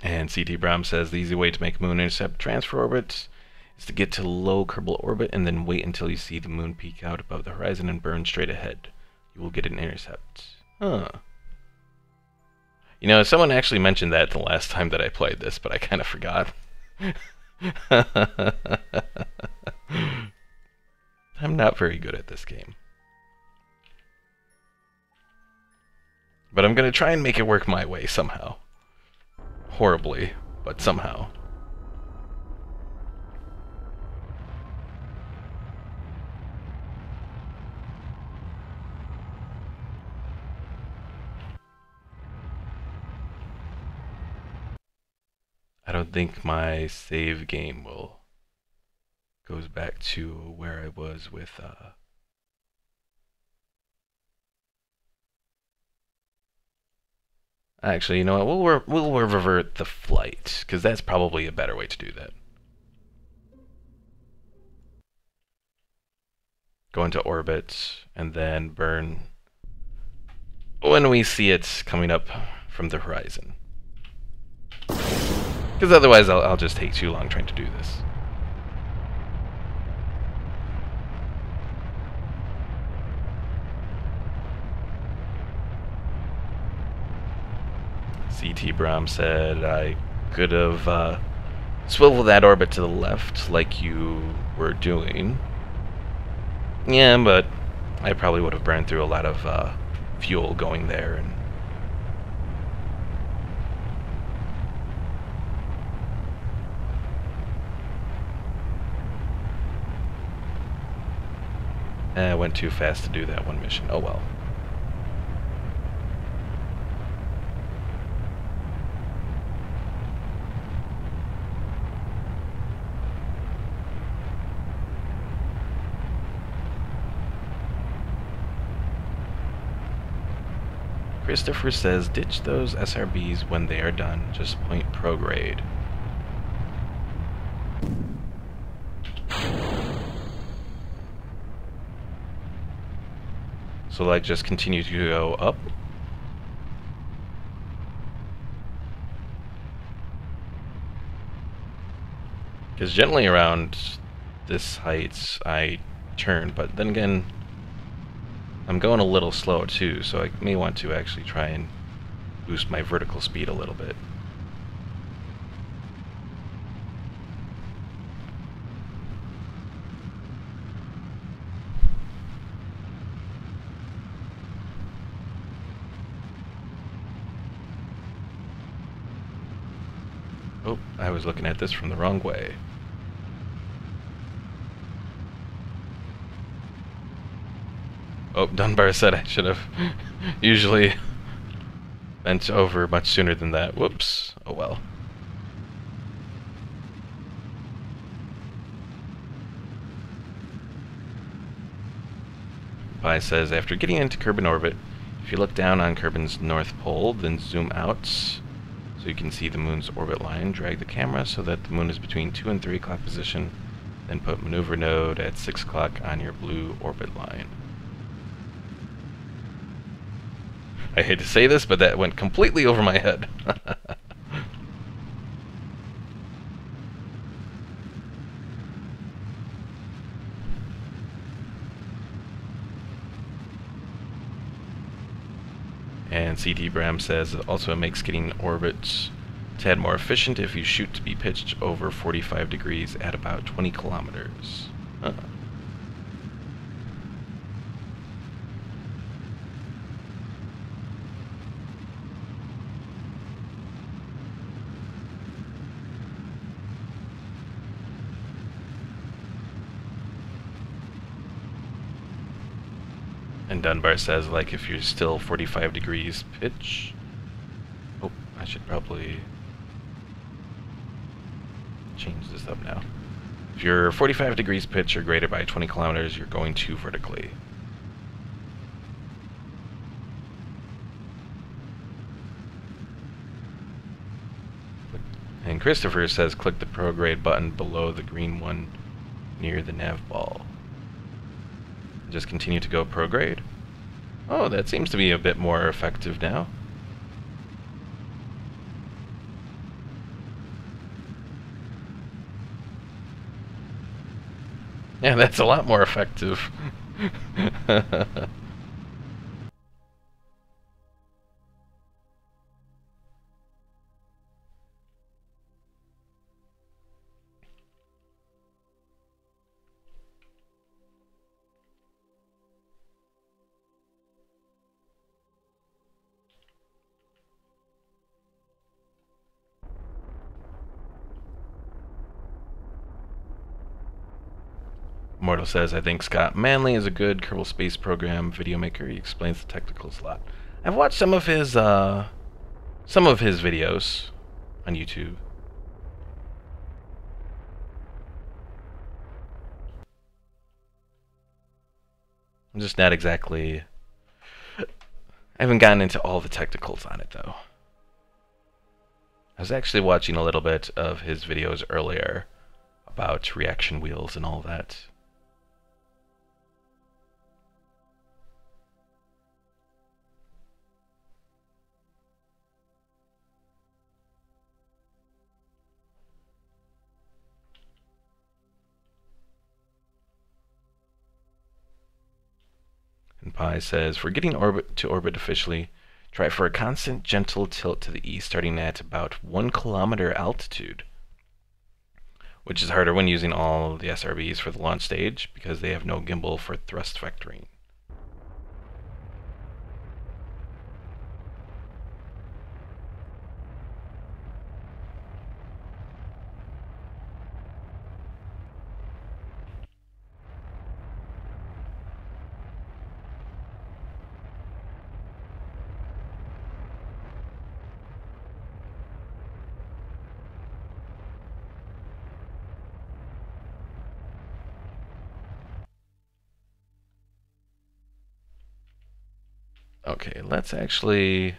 A: And CT Brom says the easy way to make moon intercept transfer orbit is to get to low Kerbal orbit and then wait until you see the moon peek out above the horizon and burn straight ahead. You will get an intercept. Huh. You know, someone actually mentioned that the last time that I played this, but I kind of forgot. I'm not very good at this game. But I'm going to try and make it work my way somehow. Horribly. but somehow. I don't think my save game will goes back to where I was with actually, you know what? We'll revert the flight because that's probably a better way to do that. Go into orbit and then burn when we see it coming up from the horizon. Because otherwise I'll just take too long trying to do this. CT Brahm said I could have swiveled that orbit to the left like you were doing. Yeah, but I probably would have burned through a lot of fuel going there. And I went too fast to do that one mission. Oh well. Christopher says, ditch those SRBs when they are done. Just point prograde. So, like, just continue to go up? Because generally around this height, I turn, but then again, I'm going a little slow too, so I may want to actually try and boost my vertical speed a little bit. Oh, I was looking at this from the wrong way. Oh, Dunbar said I should have usually bent over much sooner than that. Whoops. Oh well. Pi says, after getting into Kerbal orbit, if you look down on Kerbin's north pole, then zoom out so you can see the moon's orbit line, drag the camera so that the moon is between 2 and 3 o'clock position, then put maneuver node at 6 o'clock on your blue orbit line. I hate to say this, but that went completely over my head. And CT Bram says also it makes getting orbits a tad more efficient if you shoot to be pitched over 45 degrees at about 20 kilometers. And Dunbar says, like, if you're still 45 degrees pitch... Oh, I should probably change this up now. If you're 45 degrees pitch or greater by 20 kilometers, you're going too vertically. And Christopher says, click the prograde button below the green one near the nav ball. Just continue to go prograde. Oh, that seems to be a bit more effective now. Yeah, that's a lot more effective. Immortal says, I think Scott Manley is a good Kerbal Space Program video maker. He explains the technicals a lot. I've watched some of his videos on YouTube. I'm just not exactly... I haven't gotten into all the technicals on it, though. I was actually watching a little bit of his videos earlier about reaction wheels and all that. And Pi says, for getting orbit to orbit officially, try for a constant gentle tilt to the east starting at about 1 kilometer altitude, which is harder when using all the SRBs for the launch stage because they have no gimbal for thrust vectoring. Okay, let's actually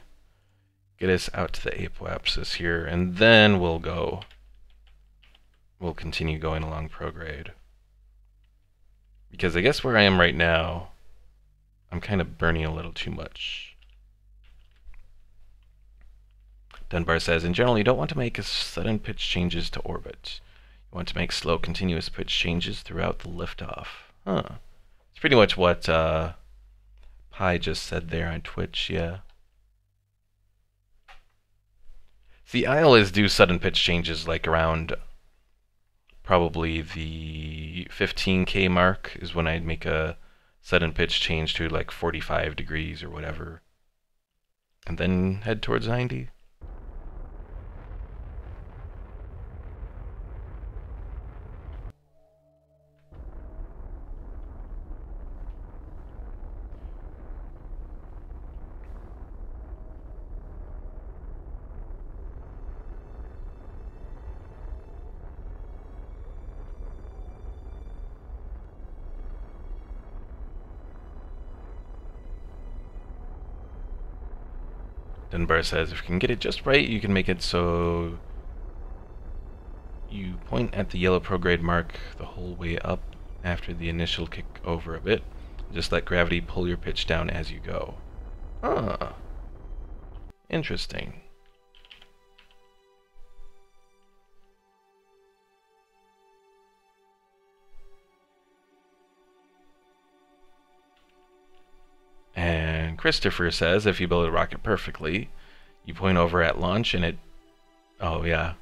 A: get us out to the apoapsis here, and then we'll continue going along prograde. Because I guess where I am right now, I'm kind of burning a little too much. Dunbar says, in general, you don't want to make sudden pitch changes to orbit. You want to make slow, continuous pitch changes throughout the liftoff. Huh. It's pretty much what Pi just said there on Twitch, yeah. See, I always do sudden pitch changes like around probably the 15K mark is when I'd make a sudden pitch change to like 45 degrees or whatever. And then head towards 90. Dunbar says, if you can get it just right, you can make it so you point at the yellow prograde mark the whole way up after the initial kick over a bit. Just let gravity pull your pitch down as you go. Ah, interesting. And Christopher says, if you build a rocket perfectly, you point over at launch and it... Oh, yeah.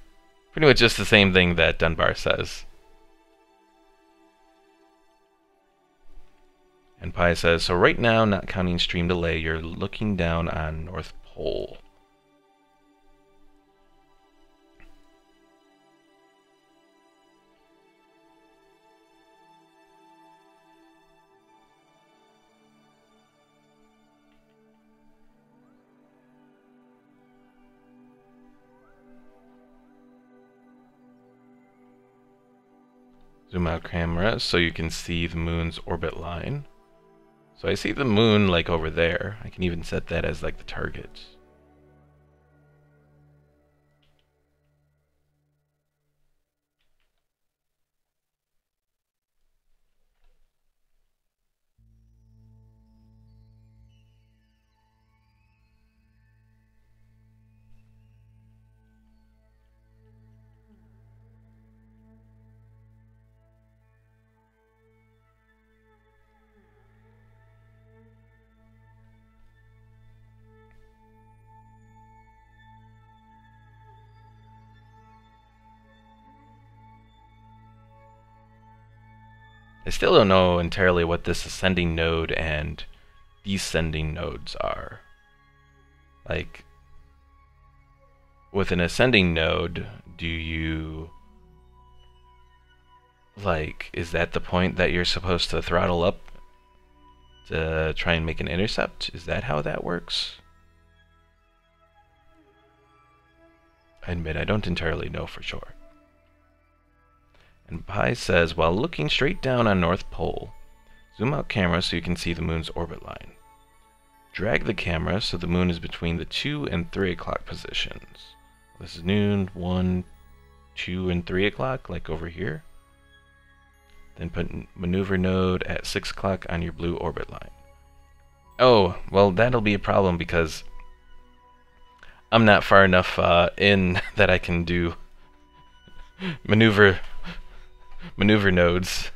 A: Pretty much just the same thing that Dunbar says. And Pi says, so right now, not counting stream delay, you're looking down on North Pole. Zoom out camera so you can see the moon's orbit line. So I see the moon like over there. I can even set that as like the target. I still don't know entirely what this ascending node and descending nodes are. Like, with an ascending node, do you Like, is that the point that you're supposed to throttle up to try and make an intercept? Is that how that works? I admit I don't entirely know for sure. And Pi says, while looking straight down on North Pole, zoom out camera so you can see the moon's orbit line. Drag the camera so the moon is between the 2 and 3 o'clock positions. This is noon, 1, 2, and 3 o'clock, like over here. Then put maneuver node at 6 o'clock on your blue orbit line. Oh, well, that'll be a problem because I'm not far enough in that I can do maneuver nodes.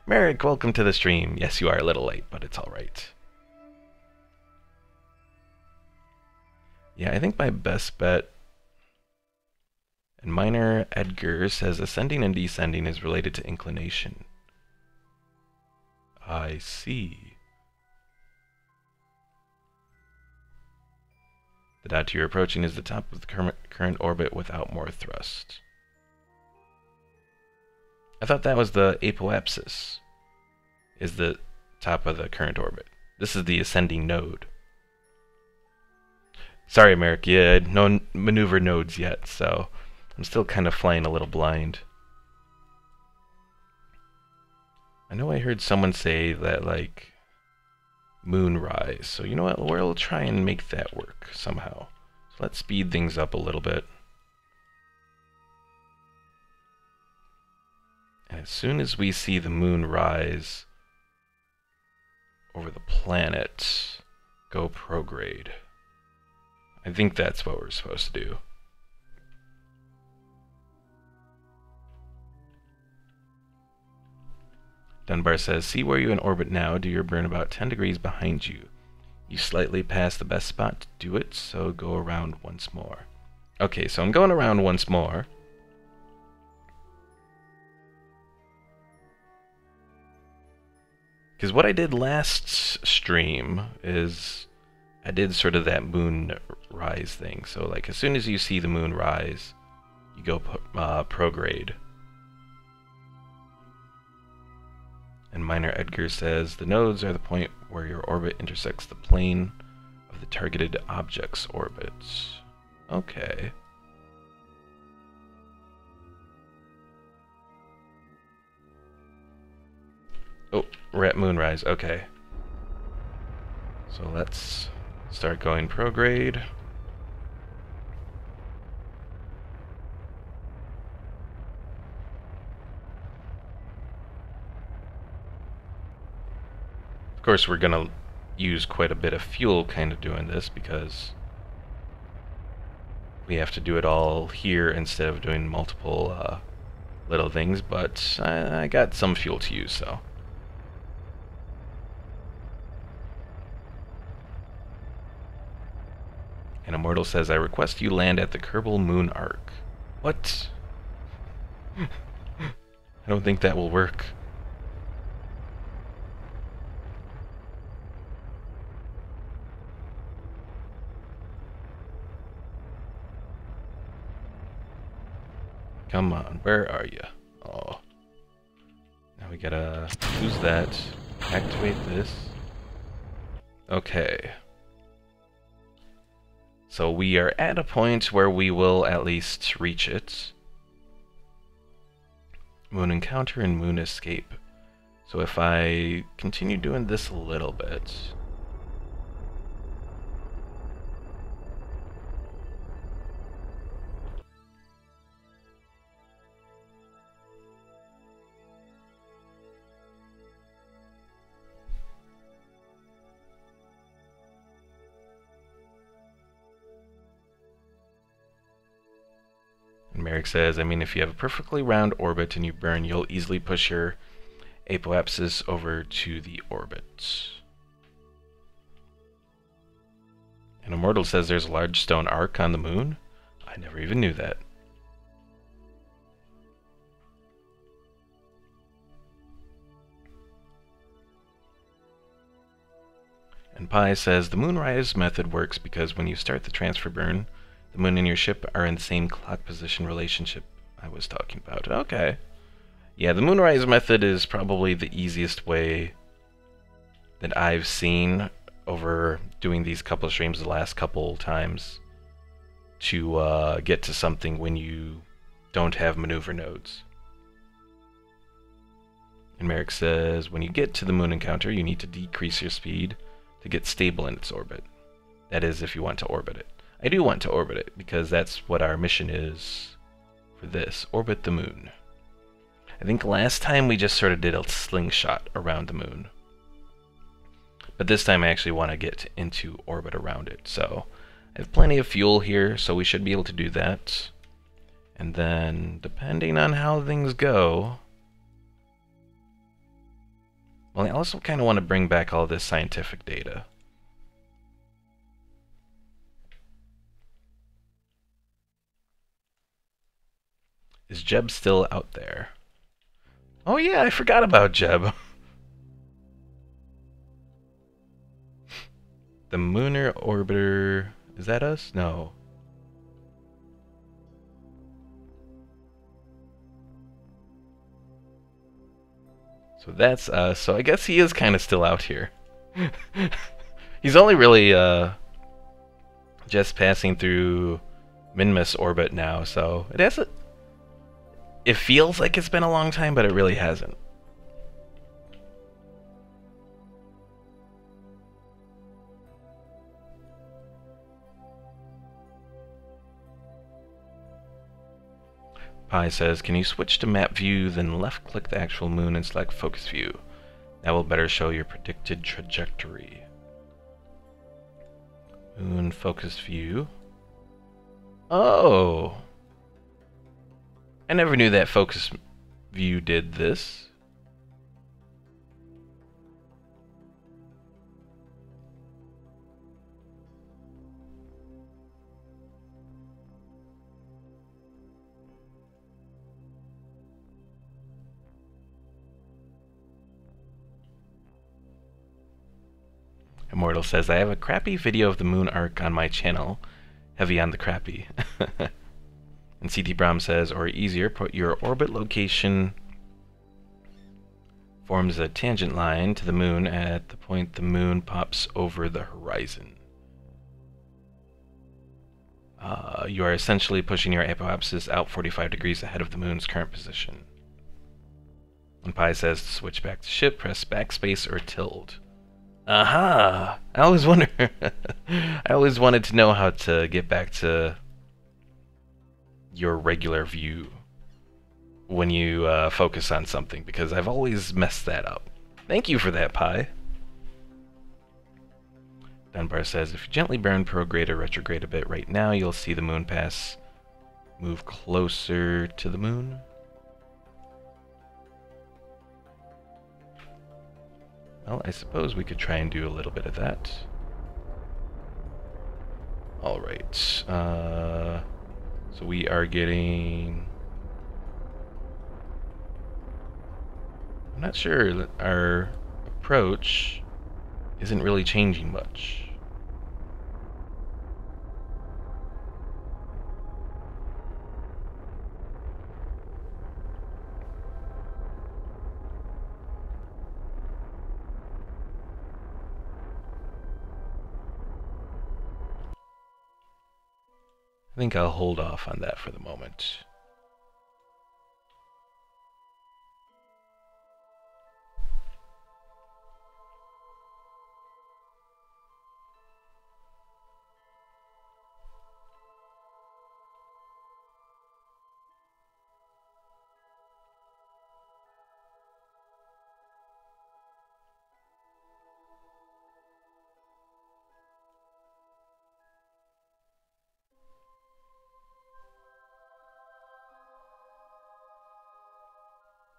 A: Merrick, welcome to the stream. Yes, you are a little late, but it's alright. Yeah, I think my best bet... And Minor Edgar says ascending and descending is related to inclination. I see. The dot you're approaching is the top of the current orbit without more thrust. I thought that was the apoapsis, is the top of the current orbit. This is the ascending node. Sorry, Merrick, yeah, no maneuver nodes yet, so I'm still kind of flying a little blind. I know I heard someone say that, like, moonrise, so you know what, we'll try and make that work somehow. So let's speed things up a little bit. And as soon as we see the moon rise over the planet, go prograde. I think that's what we're supposed to do. Dunbar says, see where you're in orbit now, do your burn about 10 degrees behind you. You slightly passed the best spot to do it, so go around once more. Okay, so I'm going around once more. Because what I did last stream is I did sort of that moon rise thing. So like as soon as you see the moon rise, you go prograde. And Minor Edgar says, the nodes are the point where your orbit intersects the plane of the targeted object's orbits. Okay. Oh, we're at moonrise, okay. So let's start going prograde. Of course, we're gonna use quite a bit of fuel kind of doing this because we have to do it all here instead of doing multiple little things, but I got some fuel to use, so. And Immortal says, I request you land at the Kerbal moon arc. What? I don't think that will work. Come on, where are you? Oh. Now we gotta use that, activate this. Okay. So we are at a point where we will at least reach it. Moon encounter and moon escape. So if I continue doing this a little bit... Merrick says, I mean, if you have a perfectly round orbit and you burn, you'll easily push your apoapsis over to the orbit. And Immortal says there's a large stone arc on the moon. I never even knew that. And Pi says the moonrise method works because when you start the transfer burn, the moon and your ship are in the same clock position relationship I was talking about. Okay. Yeah, the moonrise method is probably the easiest way that I've seen over doing these couple of streams the last couple times to get to something when you don't have maneuver nodes. And Merrick says, when you get to the moon encounter, you need to decrease your speed to get stable in its orbit. That is, if you want to orbit it. I do want to orbit it, because that's what our mission is for this. Orbit the moon. I think last time we just sort of did a slingshot around the moon. But this time I actually want to get into orbit around it. So I have plenty of fuel here, so we should be able to do that. And then, depending on how things go... Well, I also kind of want to bring back all this scientific data. Is Jeb still out there? Oh yeah, I forgot about Jeb. The Lunar Orbiter... Is that us? No. So that's us. So I guess he is kind of still out here. He's only really just passing through Minmus orbit now, so it hasn't... It feels like it's been a long time, but it really hasn't. Pi says, can you switch to map view, then left-click the actual moon and select focus view? That will better show your predicted trajectory. Moon focus view. Oh! I never knew that focus view did this. Immortal says, I have a crappy video of the moon arc on my channel. Heavy on the crappy. And CT Brahm says, or easier, put your orbit location forms a tangent line to the moon at the point the moon pops over the horizon. You are essentially pushing your apoapsis out 45 degrees ahead of the moon's current position. And Pi says, to switch back to ship, press backspace or tilde. Aha! I always wonder... I always wanted to know how to get back to your regular view when you focus on something, because I've always messed that up. Thank you for that, Pi. Dunbar says, if you gently burn prograde or retrograde a bit right now, you'll see the moon pass move closer to the moon. Well, I suppose we could try and do a little bit of that. Alright, so we are getting... I'm not sure that our approach isn't really changing much. I think I'll hold off on that for the moment.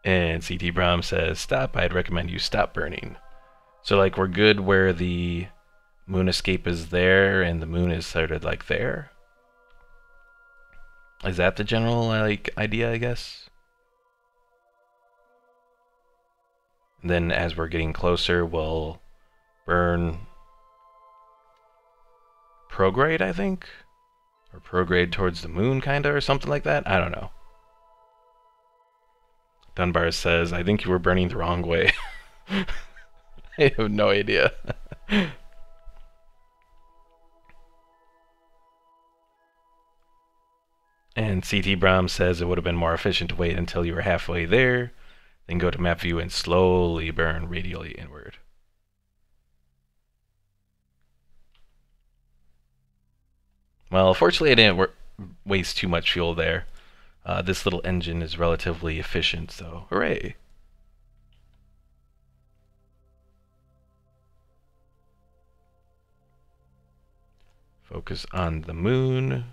A: And CT Brahm says, stop, I'd recommend you stop burning. So like we're good where the moon escape is there and the moon is sort of like there? Is that the general like idea, I guess? And then as we're getting closer, we'll burn prograde, I think? Or prograde towards the moon, kinda, or something like that? I don't know. Dunbar says, I think you were burning the wrong way. I have no idea. And CT Brahm says it would have been more efficient to wait until you were halfway there, then go to map view and slowly burn radially inward. Well, fortunately I didn't waste too much fuel there. This little engine is relatively efficient, so hooray! Focus on the moon.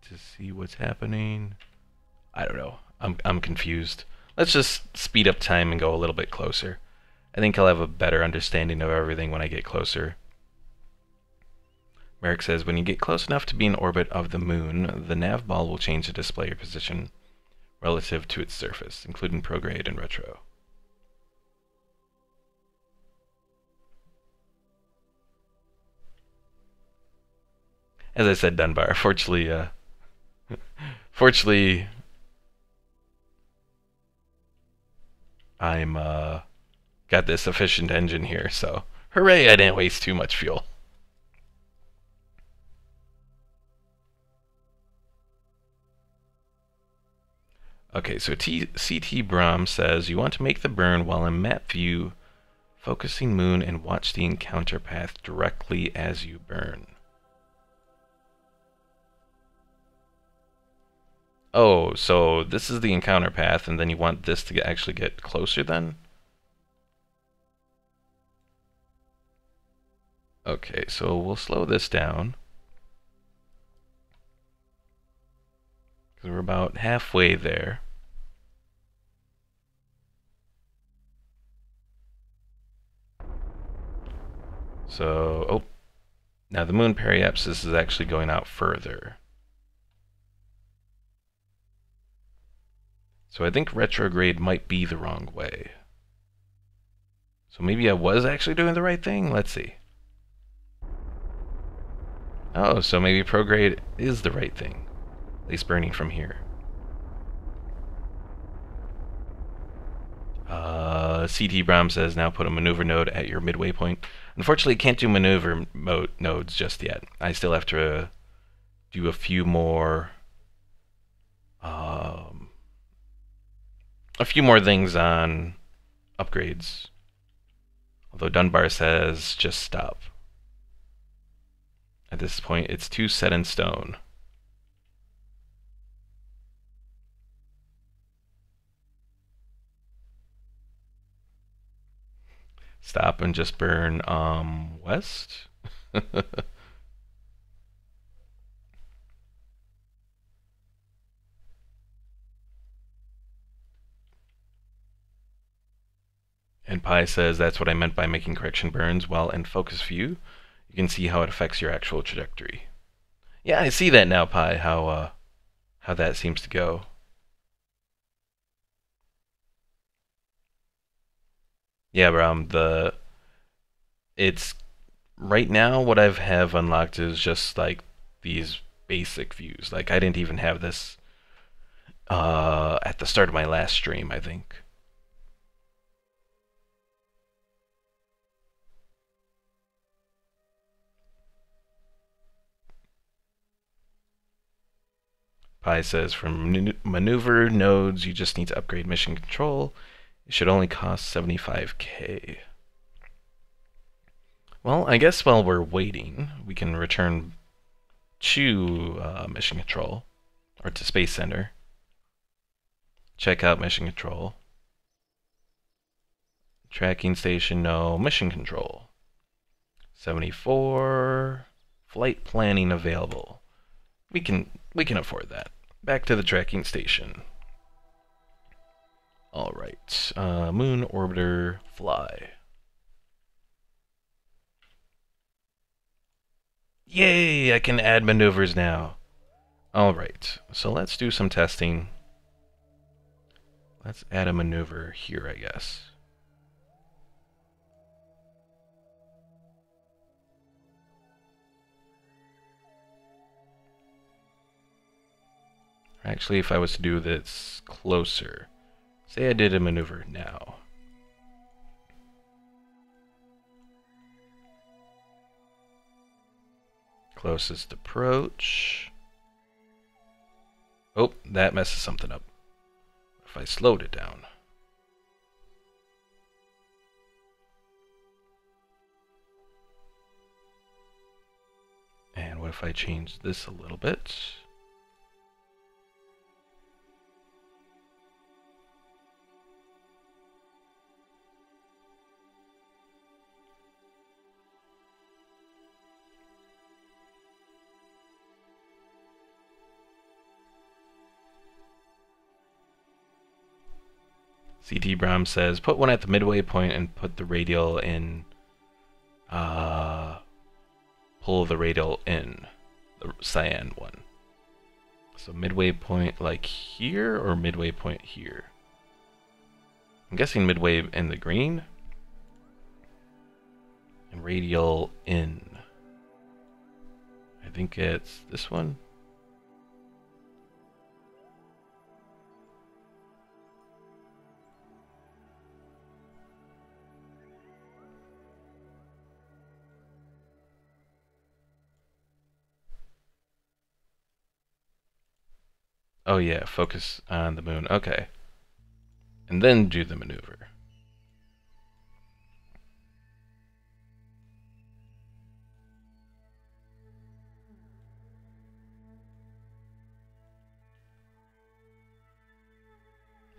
A: To see what's happening. I don't know. I'm confused. Let's just speed up time and go a little bit closer. I think I'll have a better understanding of everything when I get closer. Merrick says, when you get close enough to be in orbit of the moon, the nav ball will change the display position relative to its surface, including prograde and retro. As I said, Dunbar, fortunately, I'm got this efficient engine here, so hooray, I didn't waste too much fuel. Okay, so CT Brahm says you want to make the burn while in map view, focusing moon, and watch the encounter path directly as you burn. Oh, so this is the encounter path, and then you want this to actually get closer then? Okay, so we'll slow this down. Because we're about halfway there. So, oh, now the moon periapsis is actually going out further. So I think retrograde might be the wrong way. So maybe I was actually doing the right thing? Let's see. Oh, so maybe prograde is the right thing. At least burning from here. CT Brahm says now put a maneuver node at your midway point. Unfortunately, can't do maneuver nodes just yet. I still have to do a few more things on upgrades. Although Dunbar says just stop. At this point, it's too set in stone. Stop and just burn west. And Pi says that's what I meant by making correction burns while in focus view. You can see how it affects your actual trajectory. Yeah, I see that now, Pi, how that seems to go. Yeah, Bram, it's right now what I have unlocked is just like these basic views. Like I didn't even have this at the start of my last stream, I think. Pi says from maneuver nodes, you just need to upgrade mission control. It should only cost 75k. Well, I guess while we're waiting, we can return to mission control, or to Space Center. Check out mission control. Tracking station, no. Mission control. 74. Flight planning available. We can afford that. Back to the tracking station. Alright. Moon orbiter fly. Yay! I can add maneuvers now. Alright. So let's do some testing. Let's add a maneuver here, I guess. Actually, if I was to do this closer, say I did a maneuver now. Closest approach. Oh, that messes something up. If I slowed it down. And what if I change this a little bit? CT Brom says, put one at the midway point and put the radial in, pull the radial in, the cyan one. So midway point like here or midway point here? I'm guessing midway in the green. And radial in. I think it's this one. Oh yeah, focus on the moon. Okay. And then do the maneuver.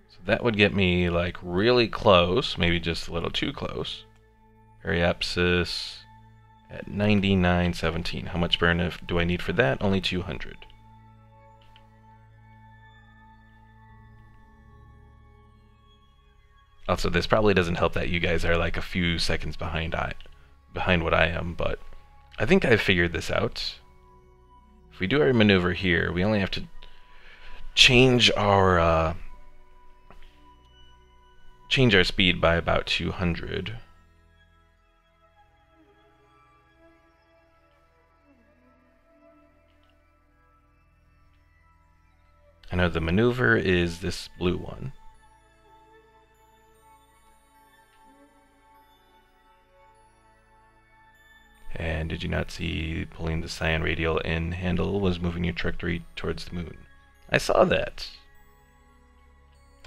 A: So that would get me like really close, maybe just a little too close. Periapsis at 99.17. How much burn do I need for that? Only 200. Also, this probably doesn't help that you guys are like a few seconds behind what I am, but I think I've figured this out. If we do our maneuver here, we only have to change our speed by about 200. I know the maneuver is this blue one. And did you not see pulling the cyan radial in handle was moving your trajectory towards the moon? I saw that.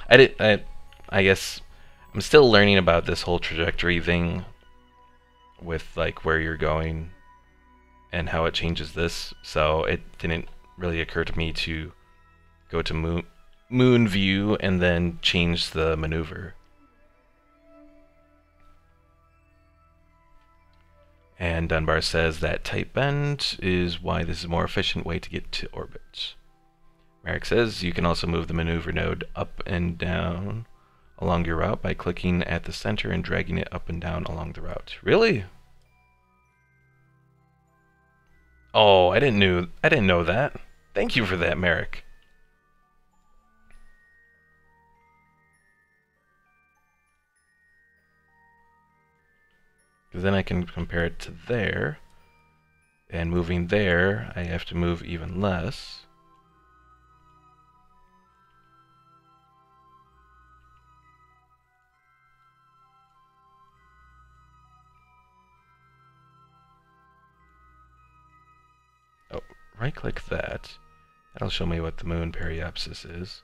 A: I guess I'm still learning about this whole trajectory thing with like where you're going and how it changes this, so it didn't really occur to me to go to moon view and then change the maneuver. And Dunbar says that tight bend is why this is a more efficient way to get to orbit. Merrick says you can also move the maneuver node up and down along your route by clicking at the center and dragging it up and down along the route. Really? Oh, I didn't know that. Thank you for that, Merrick. Because then I can compare it to there, and moving there, I have to move even less. Oh, right-click that. That'll show me what the moon periapsis is.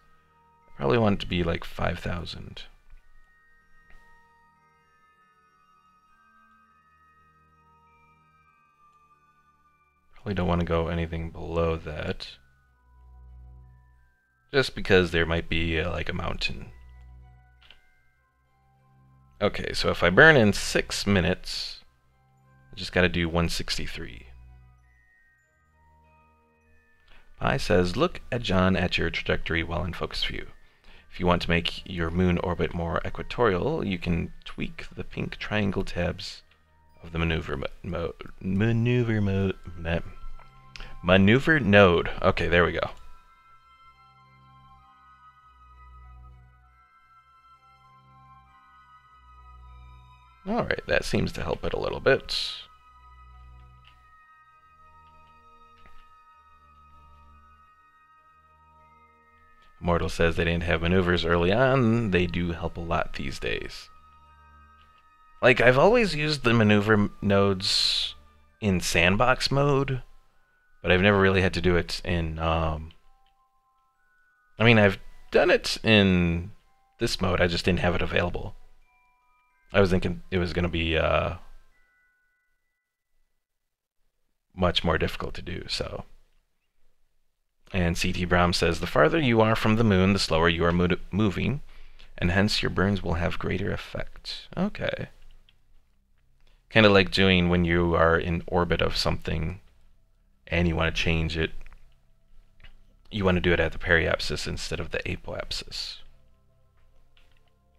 A: I probably want it to be like 5,000. Probably don't want to go anything below that. Just because there might be like a mountain. Okay, so if I burn in 6 minutes, I just gotta do 163. Pi says, look at John at your trajectory while in focus view. If you want to make your moon orbit more equatorial, you can tweak the pink triangle tabs of the maneuver node. Okay, there we go. Alright, that seems to help it a little bit. Mortal says they didn't have maneuvers early on. They do help a lot these days. Like, I've always used the maneuver nodes in sandbox mode, but I've never really had to do it in, I mean, I've done it in this mode, I just didn't have it available. I was thinking it was going to be, much more difficult to do, so. And CT Brahm says, the farther you are from the moon, the slower you are moving, and hence your burns will have greater effect. Okay. Kind of like doing when you are in orbit of something and you want to change it. You want to do it at the periapsis instead of the apoapsis.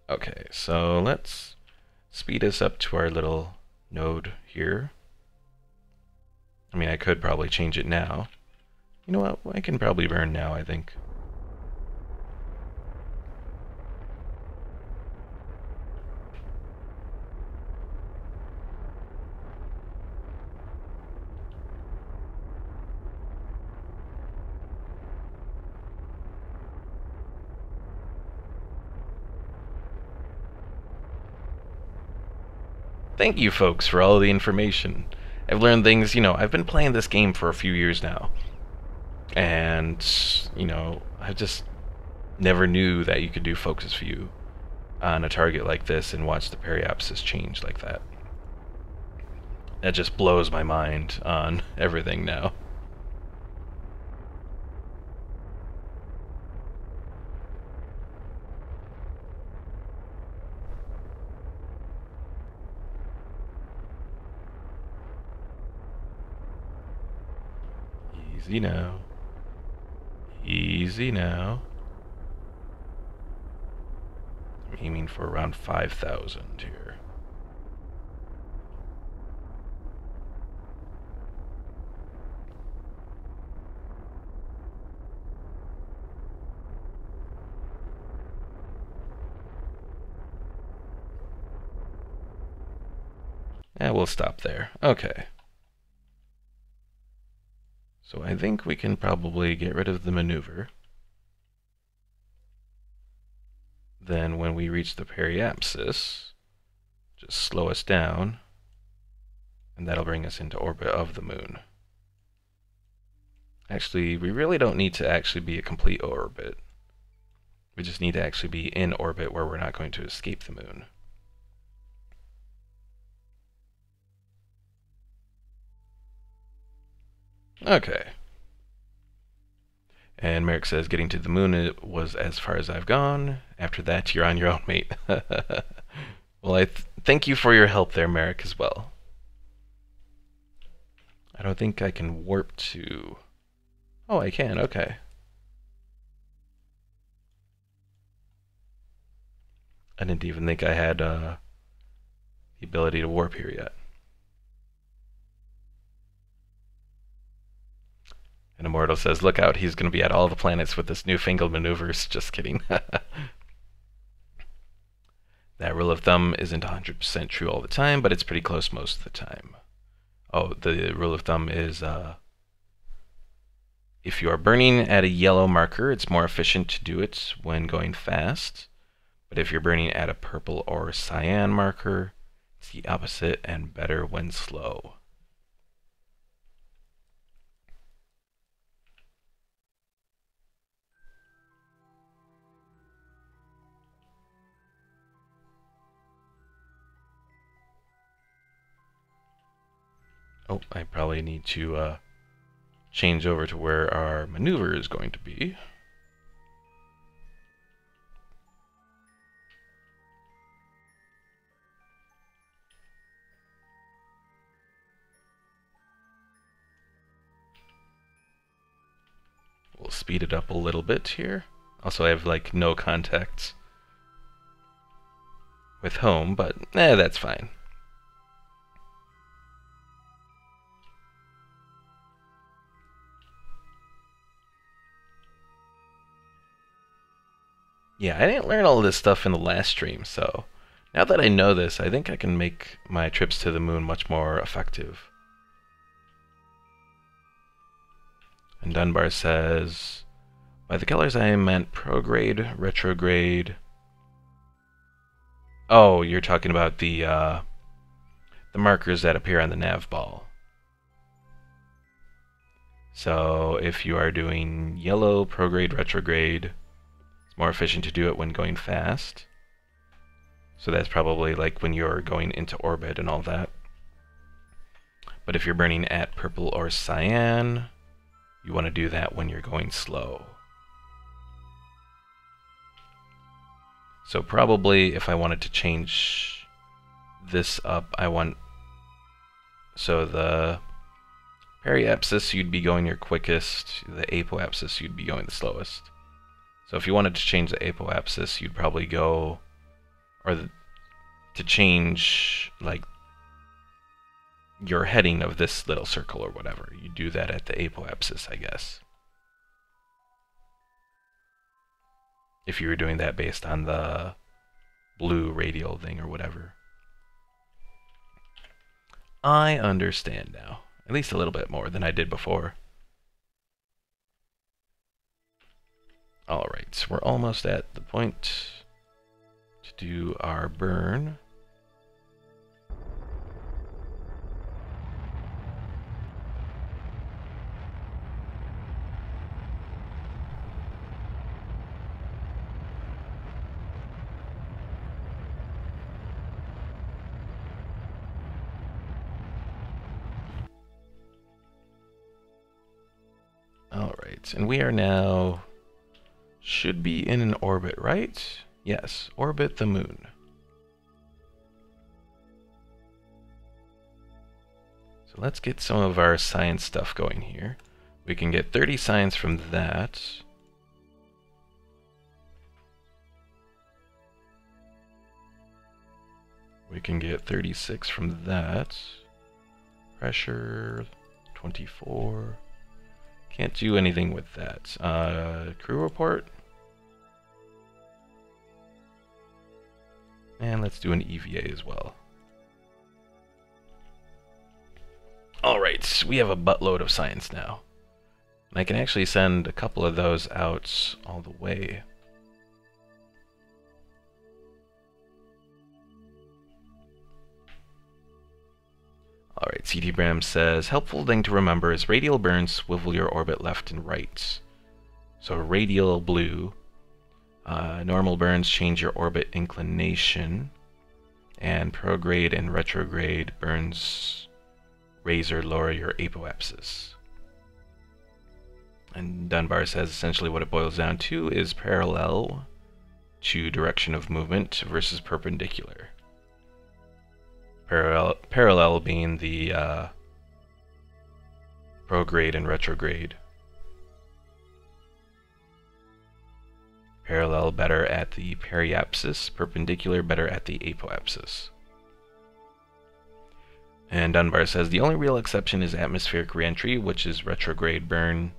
A: Okay, so let's speed us up to our little node here. I mean, I could probably change it now. You know what? I can probably burn now, I think. Thank you, folks, for all the information. I've learned things, you know, I've been playing this game for a few years now. And, you know, I just never knew that you could do focus view on a target like this and watch the periapsis change like that. That just blows my mind on everything now. Easy now. Easy now. I'm aiming for around 5,000 here. Yeah, we'll stop there. Okay. So I think we can probably get rid of the maneuver. Then when we reach the periapsis, just slow us down, and that'll bring us into orbit of the moon. Actually, we really don't need to actually be a complete orbit. We just need to actually be in orbit where we're not going to escape the moon. Okay. And Merrick says, getting to the moon was as far as I've gone. After that, you're on your own, mate. Well, I thank you for your help there, Merrick, as well. I don't think I can warp to... Oh, I can, okay. I didn't even think I had the ability to warp here yet. And Immortal says, look out, he's going to be at all the planets with this newfangled maneuvers. Just kidding. That rule of thumb isn't 100% true all the time, but it's pretty close most of the time. Oh, the rule of thumb is if you are burning at a yellow marker, it's more efficient to do it when going fast. But if you're burning at a purple or cyan marker, it's the opposite and better when slow. Oh, I probably need to change over to where our maneuver is going to be. We'll speed it up a little bit here. Also, I have like no contacts with home, but that's fine. Yeah, I didn't learn all this stuff in the last stream, so now that I know this, I think I can make my trips to the moon much more effective. And Dunbar says, By the colors I meant prograde, retrograde. Oh, you're talking about the markers that appear on the nav ball. So if you are doing yellow, prograde, retrograde, it's more efficient to do it when going fast. So that's probably like when you're going into orbit and all that. But if you're burning at purple or cyan, you want to do that when you're going slow. So probably if I wanted to change this up, so the periapsis you'd be going your quickest, the apoapsis you'd be going the slowest. So if you wanted to change the apoapsis, you'd probably go, to change like your heading of this little circle or whatever, you do that at the apoapsis, I guess. If you were doing that based on the blue radial thing or whatever. I understand now. At least a little bit more than I did before. Alright, so we're almost at the point to do our burn. Alright, and we are now, should be in an orbit, right? Yes, orbit the moon. So let's get some of our science stuff going here. We can get 30 science from that. We can get 36 from that. Pressure, 24. Can't do anything with that. Crew report. And let's do an EVA as well. Alright, we have a buttload of science now. And I can actually send a couple of those out all the way. Alright, CT Bram says, helpful thing to remember is radial burns swivel your orbit left and right. So radial blue. Normal burns change your orbit inclination. And prograde and retrograde burns raise or lower your apoapsis. And Dunbar says essentially what it boils down to is parallel to direction of movement versus perpendicular. Parallel being the prograde and retrograde. Parallel better at the periapsis, perpendicular better at the apoapsis. And Dunbar says the only real exception is atmospheric reentry, which is retrograde burn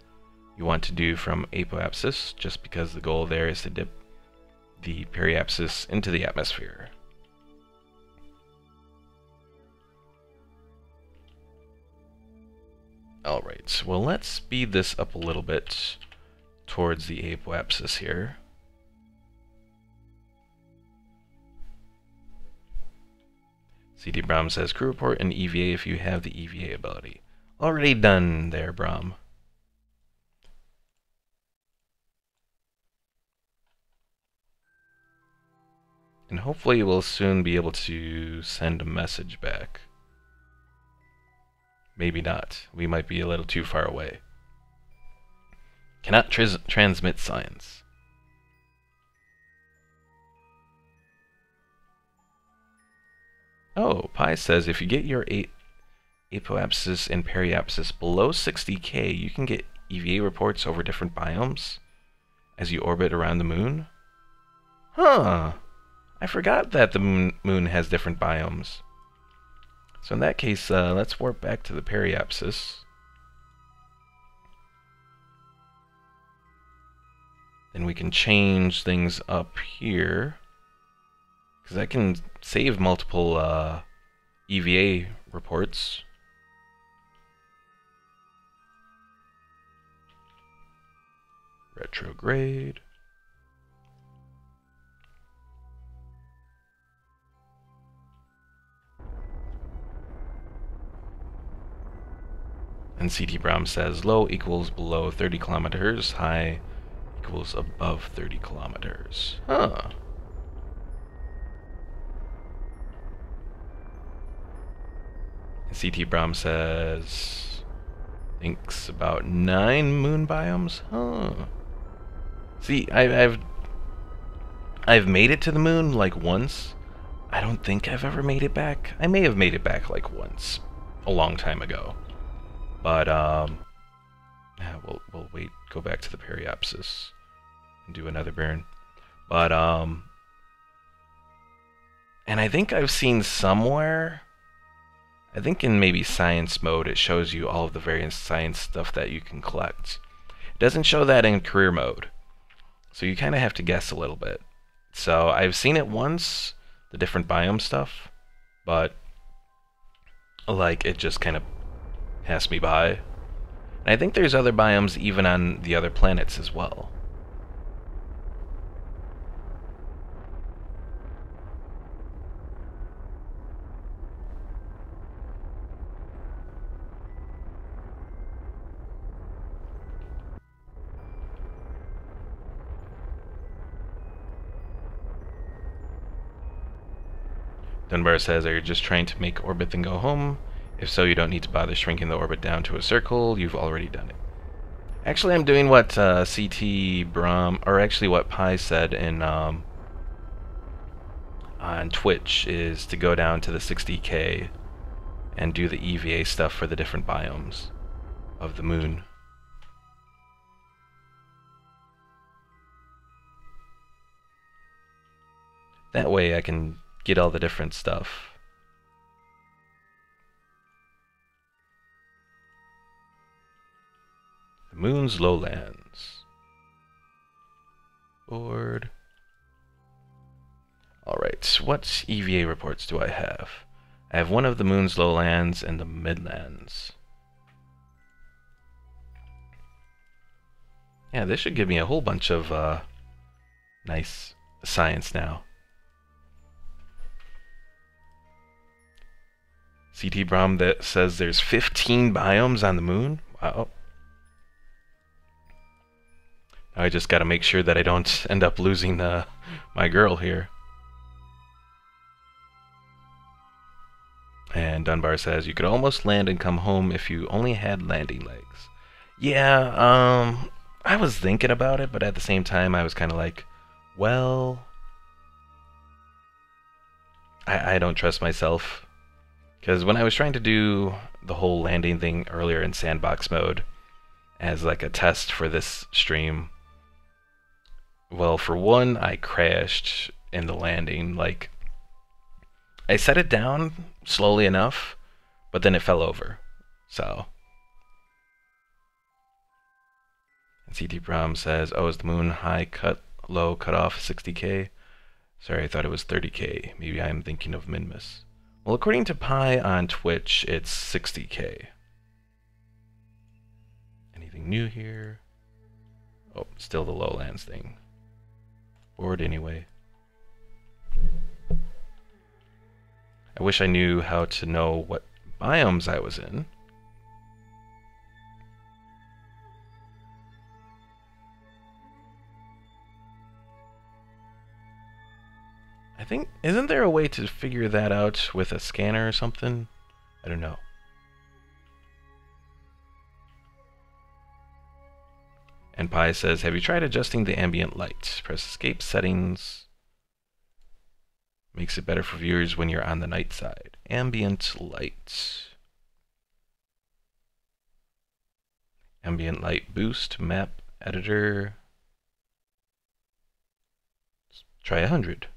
A: you want to do from apoapsis, just because the goal there is to dip the periapsis into the atmosphere. Alright, well let's speed this up a little bit towards the apoapsis here. CD Brahm says, crew report and EVA if you have the EVA ability. Already done there, Brahm. And hopefully we'll soon be able to send a message back. Maybe not. We might be a little too far away. Cannot transmit science. Oh, Pi says if you get your apoapsis and periapsis below 60K, you can get EVA reports over different biomes as you orbit around the moon. Huh. I forgot that the moon has different biomes. So in that case, let's warp back to the periapsis. Then we can change things up here. Because I can save multiple EVA reports. Retrograde. And CT Brom says low equals below 30 kilometers, high equals above 30 kilometers. Huh. And CT Brom says thinks about 9 moon biomes. Huh. See, I've made it to the moon like once. I don't think I've ever made it back. I may have made it back like once, a long time ago. But yeah, we'll wait. Go back to the periapsis and do another burn. But and I think I've seen somewhere. I think in maybe science mode it shows you all of the various science stuff that you can collect. It doesn't show that in career mode, so you kind of have to guess a little bit. So I've seen it once, the different biome stuff, but like it just kind of passed me by. And I think there's other biomes even on the other planets as well. Dunbar says, are you just trying to make orbit then go home? If so, you don't need to bother shrinking the orbit down to a circle. You've already done it. Actually, I'm doing what CT Brom, or actually what Pi said in on Twitch, is to go down to the 60K and do the EVA stuff for the different biomes of the moon. That way I can get all the different stuff. The moon's lowlands. Board. Alright, what EVA reports do I have? I have one of the moon's lowlands and the midlands. Yeah, this should give me a whole bunch of nice science now. CT Brom that says there's 15 biomes on the moon? Wow. Now I just gotta make sure that I don't end up losing my girl here. And Dunbar says, you could almost land and come home if you only had landing legs. Yeah, I was thinking about it, but at the same time I was kind of like, well, I don't trust myself. Because when I was trying to do the whole landing thing earlier in sandbox mode as like a test for this stream, well, for one, I crashed in the landing. Like, I set it down slowly enough, but then it fell over. So. And CT Prom says, oh, is the moon high cut, low cut off 60K? Sorry, I thought it was 30K. Maybe I'm thinking of Minmus. Well, according to Pi on Twitch, it's 60K. Anything new here? Oh, still the lowlands thing. Bored anyway. I wish I knew how to know what biomes I was in. I think, isn't there a way to figure that out with a scanner or something? I don't know. And Pi says, have you tried adjusting the ambient light? Press escape settings. Makes it better for viewers when you're on the night side. Ambient light. Ambient light boost, map editor. Let's try 100.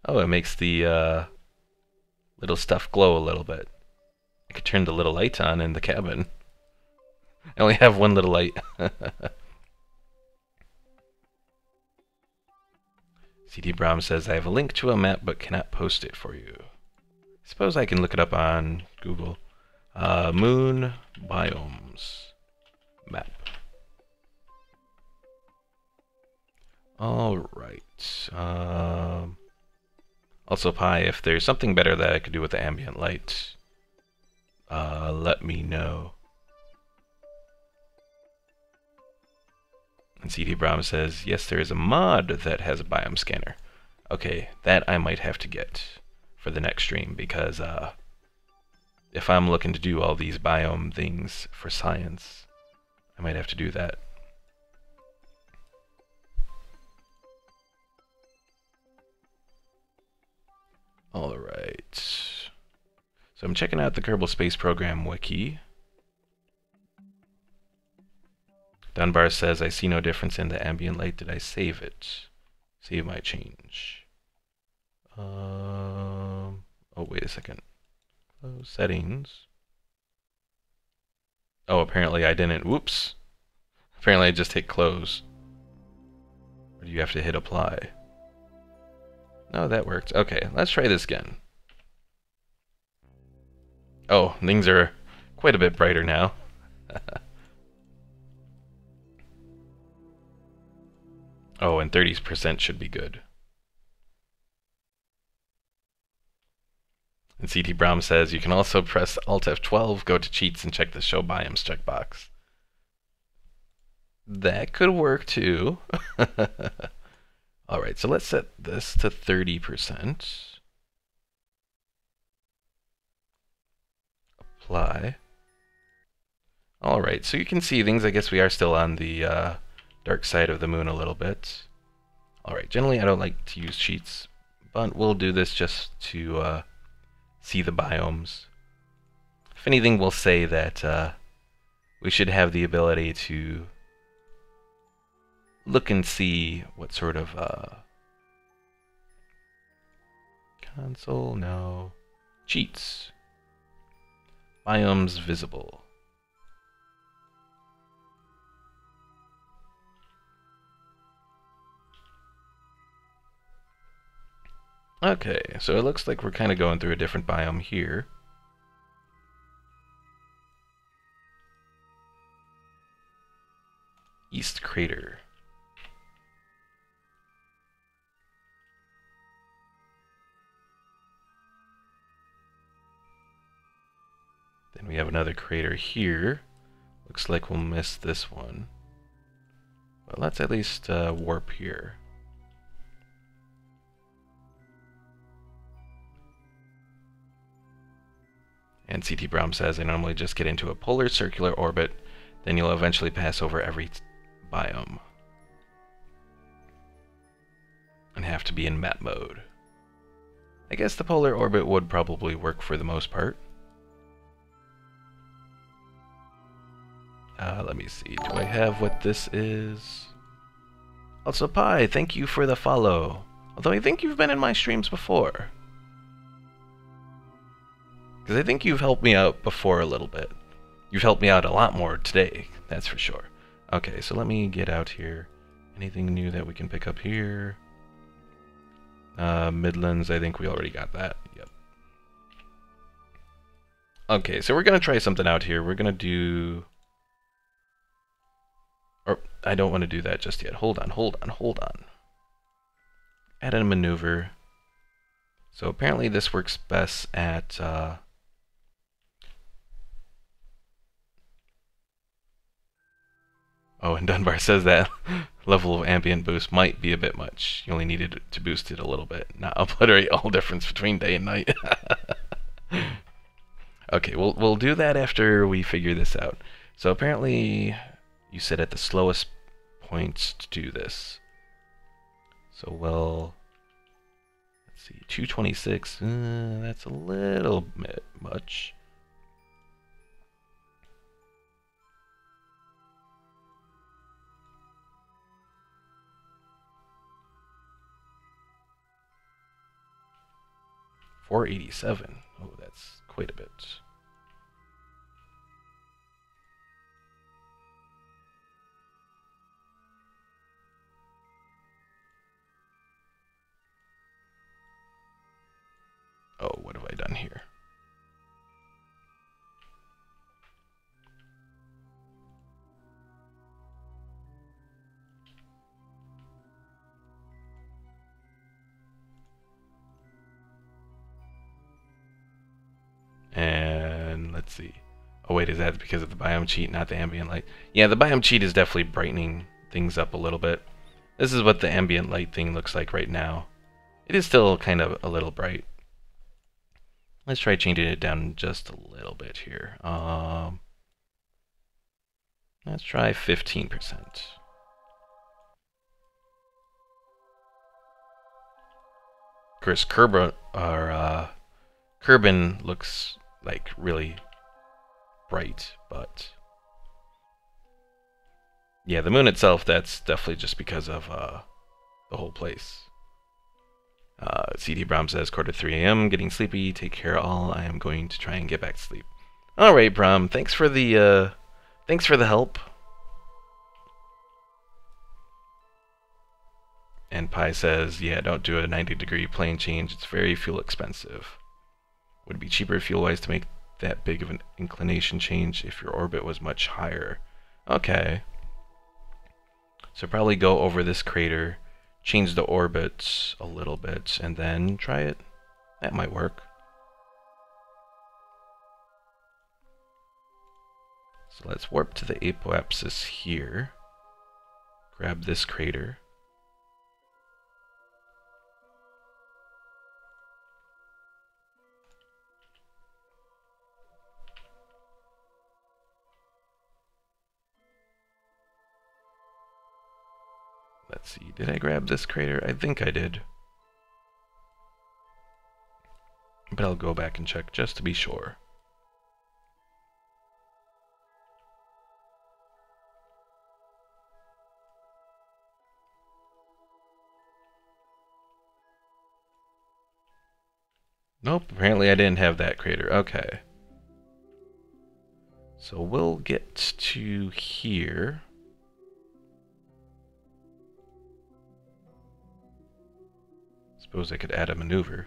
A: Oh, it makes the little stuff glow a little bit. I could turn the little light on in the cabin. I only have one little light. CT Brom says, I have a link to a map but cannot post it for you. suppose I can look it up on Google. Moon biomes map. All right. Also, Pi, if there's something better that I could do with the ambient light, let me know. And CD Brahm says, yes, there is a mod that has a biome scanner. Okay, that I might have to get for the next stream, because if I'm looking to do all these biome things for science, I might have to do that. Alright. So I'm checking out the Kerbal Space Program wiki. Dunbar says, I see no difference in the ambient light. Did I save it? Save my change. Oh, wait a second. Close settings. Oh, apparently I didn't. Whoops. Apparently I just hit close. Or do you have to hit apply? No, that worked. Okay, let's try this again. Oh, things are quite a bit brighter now. Oh, and 30% should be good. And CT Brahm says, you can also press Alt F12, go to cheats, and check the show biomes checkbox. That could work too. Alright, so let's set this to 30%. Apply. Alright, so you can see things. I guess we are still on the dark side of the moon a little bit. Alright, generally I don't like to use cheats, but we'll do this just to see the biomes. If anything, we'll say that we should have the ability to look and see what sort of console, no, cheats. Biomes visible. Okay, so it looks like we're kind of going through a different biome here. East Crater. Then we have another crater here. Looks like we'll miss this one. But let's at least warp here. And CT Brahm says, I normally just get into a polar circular orbit, then you'll eventually pass over every biome. And have to be in map mode. I guess the polar orbit would probably work for the most part. Let me see, do I have what this is? Also, Pi, thank you for the follow. Although I think you've been in my streams before. Because I think you've helped me out before a little bit. You've helped me out a lot more today, that's for sure. Okay, so let me get out here. Anything new that we can pick up here? Midlands, I think we already got that. Yep. Okay, so we're going to try something out here. We're going to do... Or, I don't want to do that just yet. Hold on. Add in a maneuver. So apparently this works best at... Oh, and Dunbar says that level of ambient boost might be a bit much. You only needed to boost it a little bit, not obliterate all difference between day and night. Okay, we'll do that after we figure this out. So apparently, you said at the slowest points to do this. So let's see, 226. That's a little bit much. $487. Oh, that's quite a bit. Oh, what have I done here. And let's see. Oh wait, is that because of the biome cheat, not the ambient light? Yeah, the biome cheat is definitely brightening things up a little bit. This is what the ambient light thing looks like right now. It is still kind of a little bright. Let's try changing it down just a little bit here. Let's try 15%. Of course, Kerbin looks like really bright, but yeah, the moon itself, that's definitely just because of the whole place. CD Brom says, quarter 3 a.m., getting sleepy, take care all, I am going to try and get back to sleep. Alright, Brom, thanks for the help. And Pi says, yeah, don't do a 90-degree plane change, it's very fuel expensive. Would it be cheaper fuel-wise to make that big of an inclination change if your orbit was much higher? Okay. So probably go over this crater, change the orbit a little bit, and then try it. That might work. So let's warp to the apoapsis here. Grab this crater. Let's see, did I grab this crater? I think I did. But I'll go back and check just to be sure. Nope, apparently I didn't have that crater. Okay. So we'll get to here. Suppose I could add a maneuver.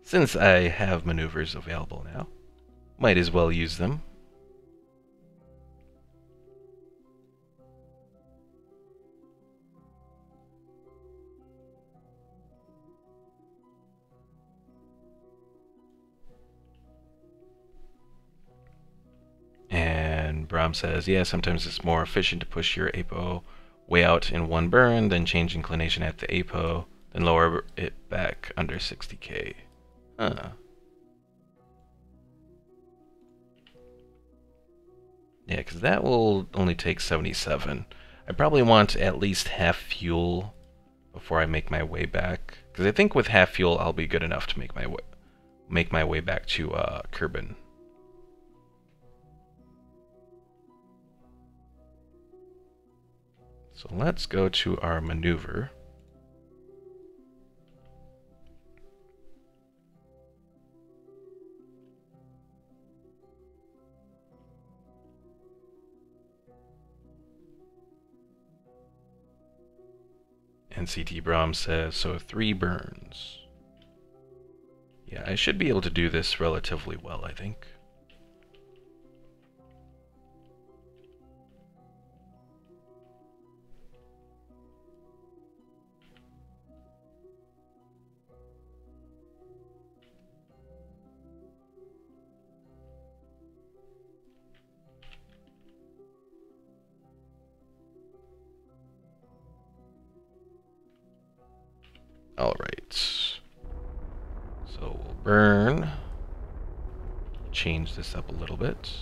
A: Since I have maneuvers available now, might as well use them. And Brahm says, yeah, sometimes it's more efficient to push your apo way out in one burn, then change inclination at the apo, then lower it back under 60k. Huh. Yeah, because that will only take 77. I probably want at least half fuel before I make my way back, because I think with half fuel I'll be good enough to make my way back to Kerbal. So let's go to our maneuver. And CT Brahm says, so 3 burns. Yeah, I should be able to do this relatively well, I think. Alright. So we'll burn. Change this up a little bit.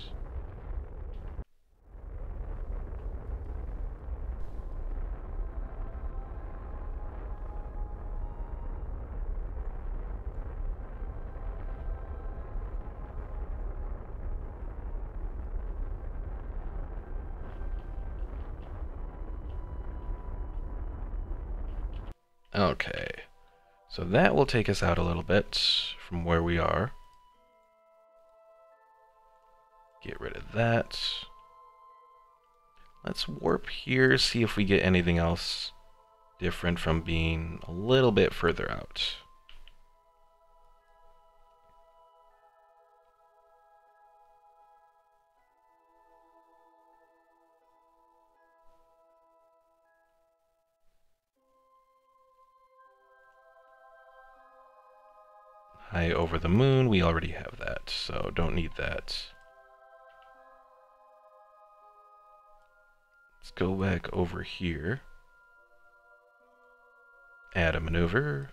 A: Okay, so that will take us out a little bit from where we are. Get rid of that. Let's warp here, see if we get anything else different from being a little bit further out. High over the moon, we already have that, so don't need that. Let's go back over here. Add a maneuver.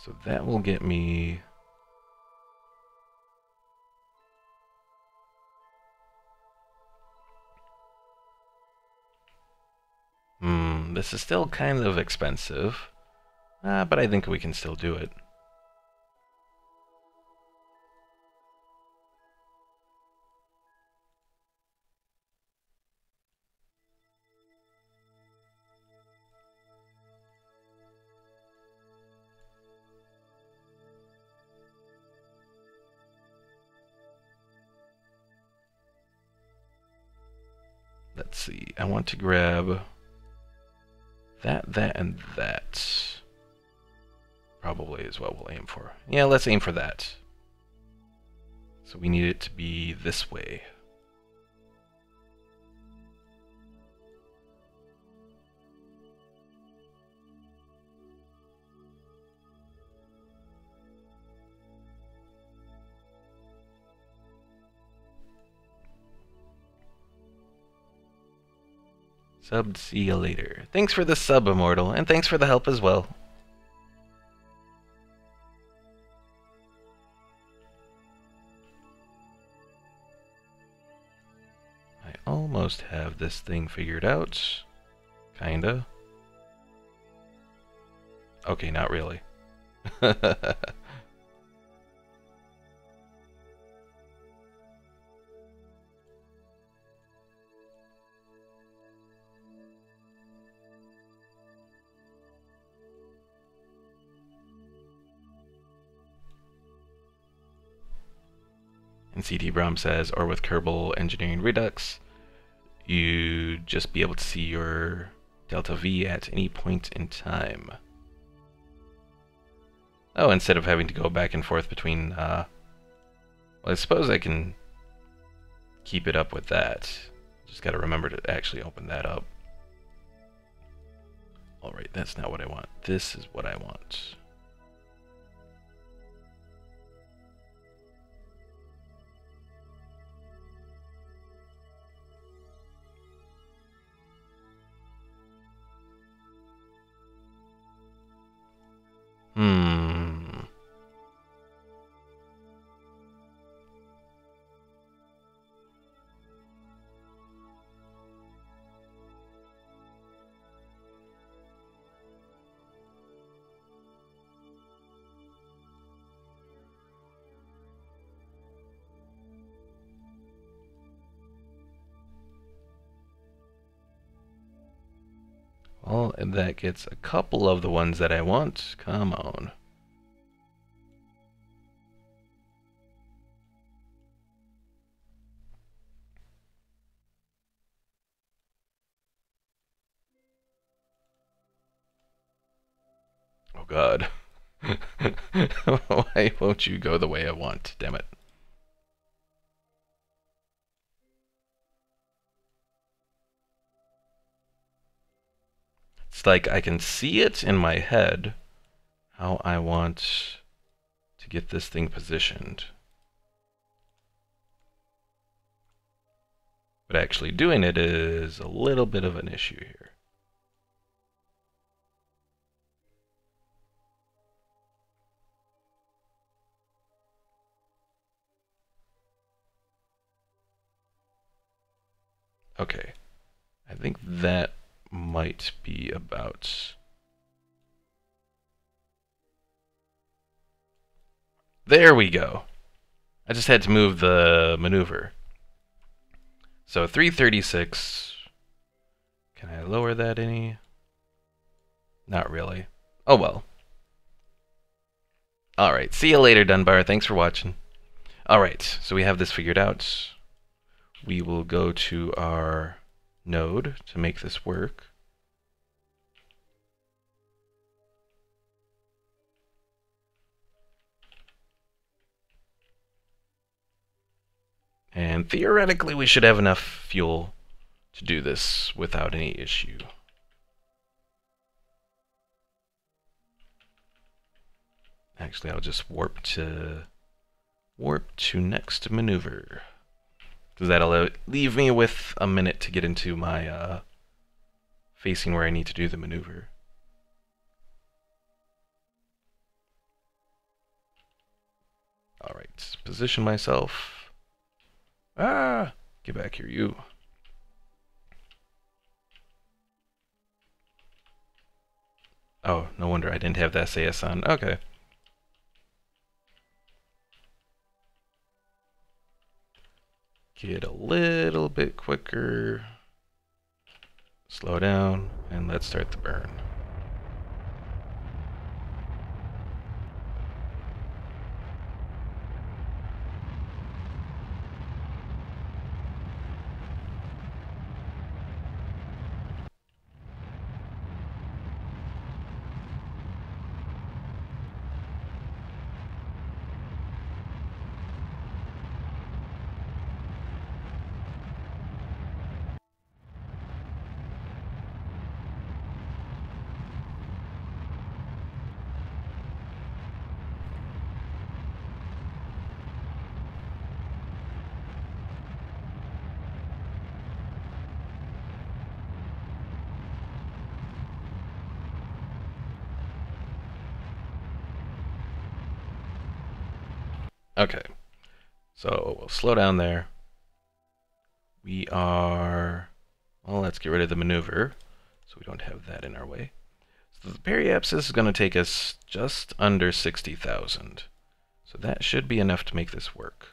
A: So that will get me... this is still kind of expensive, but I think we can still do it. Let's see, I want to grab that, and that. Probably is what we'll aim for. Yeah, let's aim for that. So we need it to be this way. Sub, see you later. Thanks for the sub, Immortal, and thanks for the help as well. I almost have this thing figured out. Kinda. Okay, not really. And CT Brom says, or with Kerbal Engineering Redux, you just be able to see your delta V at any point in time. Oh, instead of having to go back and forth between, well, I suppose I can keep it up with that. Just gotta remember to actually open that up. Alright, that's not what I want. This is what I want. Well, that gets a couple of the ones that I want. Come on. Oh God. Why won't you go the way I want? Damn it. It's like I can see it in my head how I want to get this thing positioned. But actually doing it is a little bit of an issue here. Okay, I think that might be about... There we go. I just had to move the maneuver. So 336. Can I lower that any? Not really. Oh well. Alright, see you later, Dunbar. Thanks for watching. Alright, so we have this figured out. We will go to our node to make this work. And theoretically we should have enough fuel to do this without any issue. Actually, I'll just warp to next maneuver, because that'll leave me with a minute to get into my facing where I need to do the maneuver. Alright, position myself. Ah! Get back here, you. Oh, no wonder I didn't have the SAS on. Okay. Get a little bit quicker. Slow down, and let's start the burn. Okay, so we'll slow down there. We are, well, let's get rid of the maneuver so we don't have that in our way. So the periapsis is going to take us just under 60,000. So that should be enough to make this work.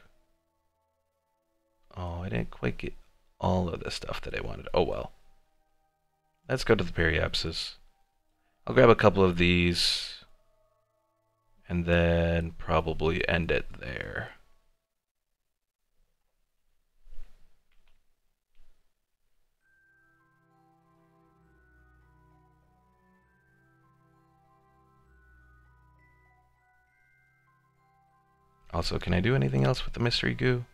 A: Oh, I didn't quite get all of the stuff that I wanted. Oh well. Let's go to the periapsis. I'll grab a couple of these and then probably end it there. Also, can I do anything else with the mystery goo?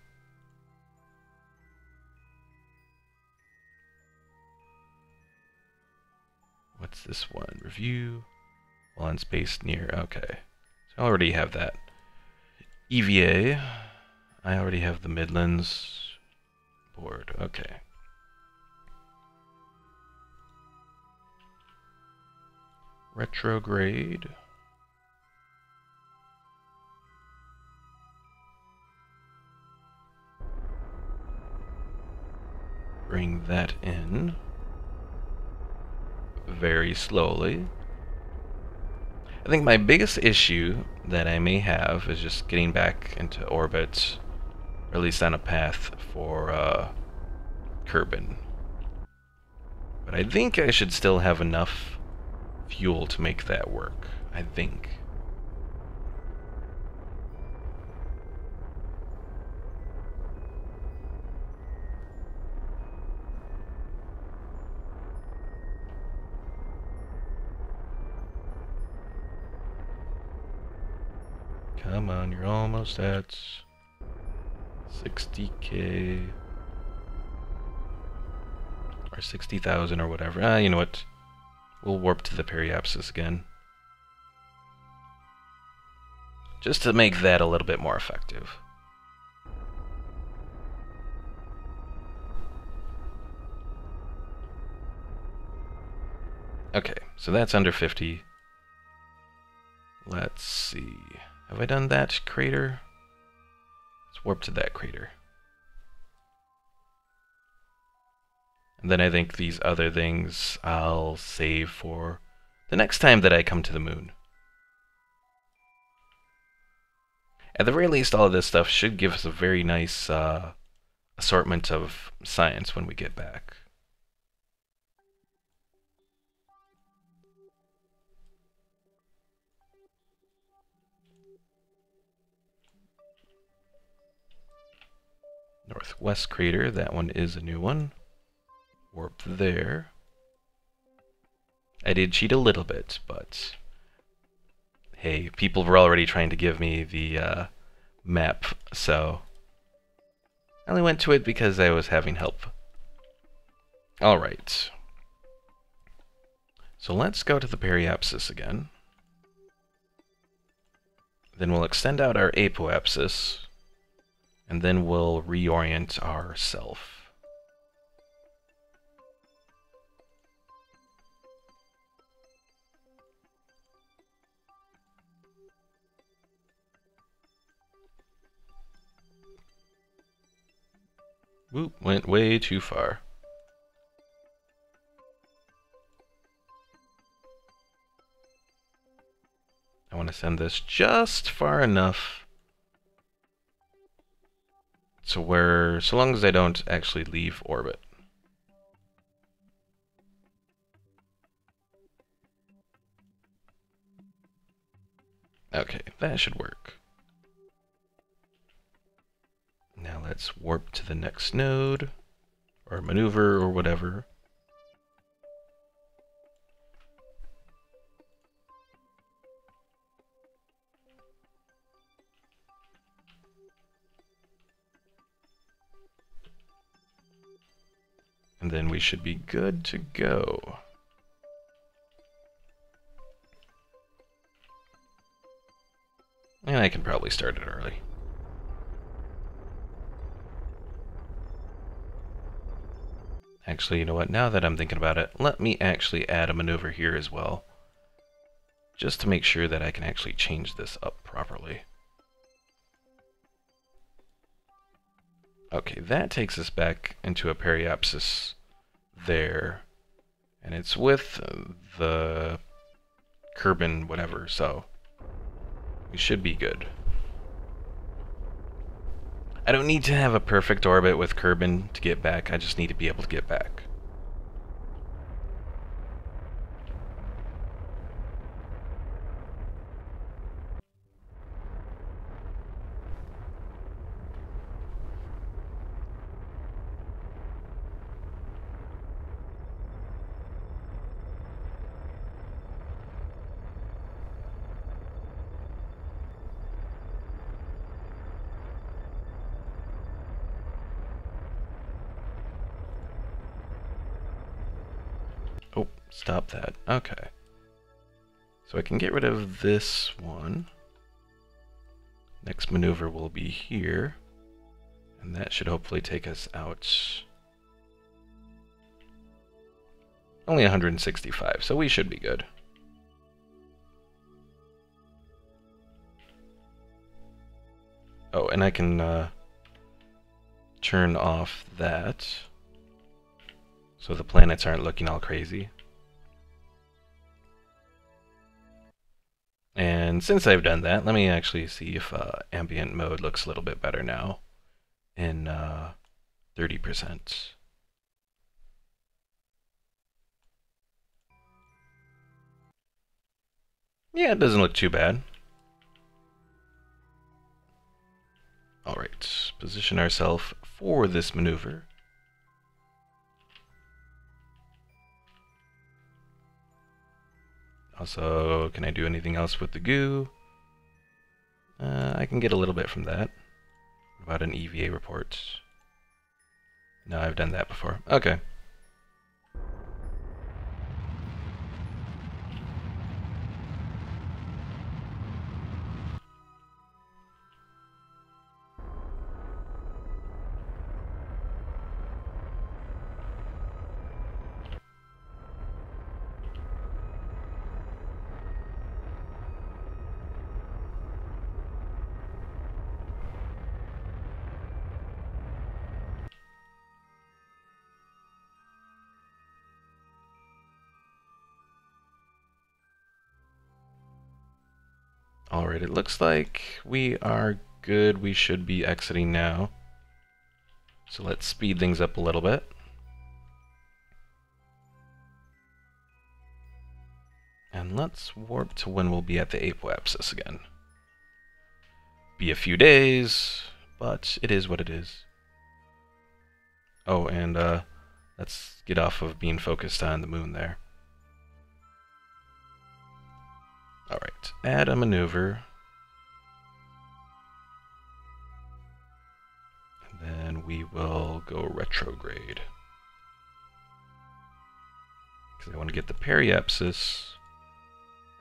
A: What's this one? Review while in space near. Okay. So I already have that. EVA. I already have the Midlands board. Okay. Retrograde. Bring that in very slowly. I think my biggest issue that I may have is just getting back into orbit, or at least on a path for Kerbal. But I think I should still have enough fuel to make that work. I think. Come on, you're almost at 60K. Or 60,000 or whatever. You know what? We'll warp to the periapsis again. Just to make that a little bit more effective. Okay, so that's under 50. Let's see. Have I done that crater? Let's warp to that crater. And then I think these other things I'll save for the next time that I come to the moon. At the very least, all of this stuff should give us a very nice assortment of science when we get back. Northwest crater, that one is a new one. Warp there. I did cheat a little bit, but hey, people were already trying to give me the map, so I only went to it because I was having help. Alright. So let's go to the periapsis again. Then we'll extend out our apoapsis, and then we'll reorient our self. Whoop, went way too far. I want to send this just far enough to where, so long as I don't actually leave orbit. Okay, that should work. Now let's warp to the next node, or maneuver, or whatever. And then we should be good to go. And I can probably start it early. Actually, you know what? Now that I'm thinking about it, let me actually add a maneuver here as well. Just to make sure that I can actually change this up properly. Okay, that takes us back into a periapsis there. And it's with the Kerbal whatever, so we should be good. I don't need to have a perfect orbit with Kerbal to get back, I just need to be able to get back. Oh, stop that. Okay. So I can get rid of this one. Next maneuver will be here. And that should hopefully take us out. Only 165, so we should be good. Oh, and I can turn off that, so the planets aren't looking all crazy. And since I've done that, let me actually see if ambient mode looks a little bit better now in 30%. Yeah, it doesn't look too bad. Alright, position ourselves for this maneuver. Also, can I do anything else with the goo? I can get a little bit from that. What about an EVA report? No, I've done that before. Okay. Alright, it looks like we are good. We should be exiting now. So let's speed things up a little bit. And let's warp to when we'll be at the apoapsis again. Be a few days, but it is what it is. Oh, and let's get off of being focused on the moon there. Alright, add a maneuver. And then we will go retrograde. because I want to get the periapsis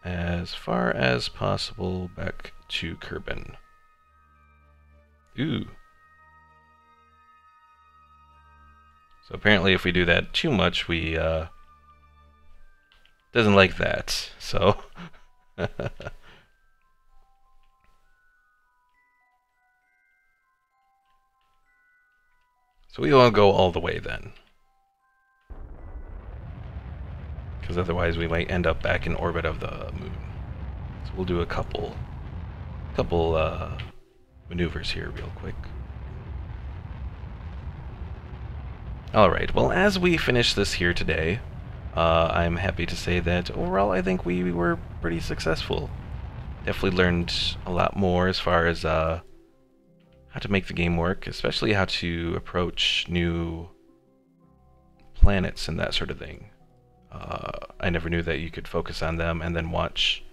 A: as far as possible back to Kerbin. Ooh. So apparently if we do that too much, we doesn't like that. So so we won't go all the way then, because otherwise we might end up back in orbit of the moon. So we'll do a couple maneuvers here real quick. Alright, well, as we finish this here today, I'm happy to say that overall I think we were pretty successful. Definitely learned a lot more as far as how to make the game work, especially how to approach new planets and that sort of thing. I never knew that you could focus on them and then watch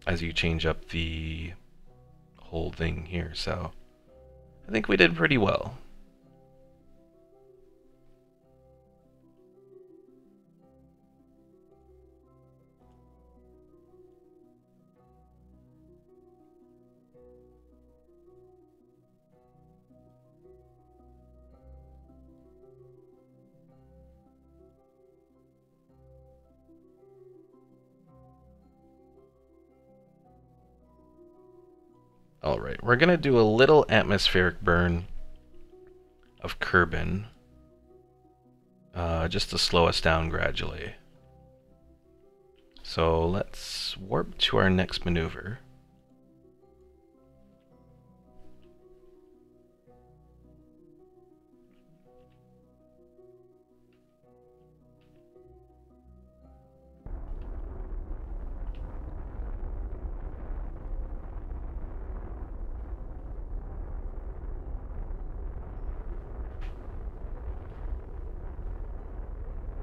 A: as you change up the whole thing here, so I think we did pretty well. Alright, we're going to do a little atmospheric burn of Kerbin, just to slow us down gradually. So let's warp to our next maneuver.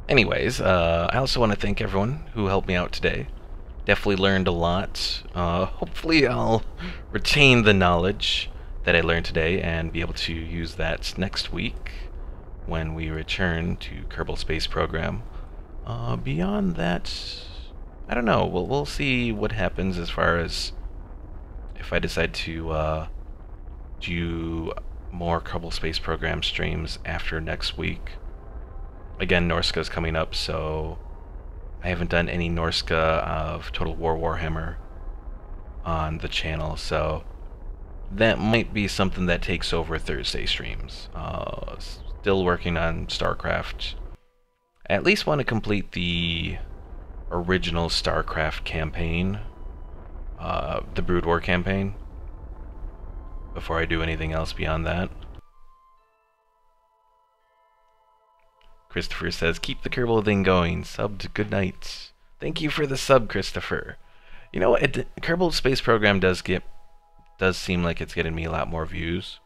A: Anyways, I also want to thank everyone who helped me out today. Definitely learned a lot. Hopefully I'll retain the knowledge that I learned today and be able to use that next week when we return to Kerbal Space Program. Beyond that, I don't know. We'll see what happens as far as if I decide to do more Kerbal Space Program streams after next week. Again, Norska's coming up, so I haven't done any Norska of Total War Warhammer on the channel, so that might be something that takes over Thursday streams. Still working on StarCraft. I at least want to complete the original StarCraft campaign, the Brood War campaign, before I do anything else beyond that. Christopher says, keep the Kerbal thing going. Subbed, good night. Thank you for the sub, Christopher. You know what? Kerbal Space Program does seem like it's getting me a lot more views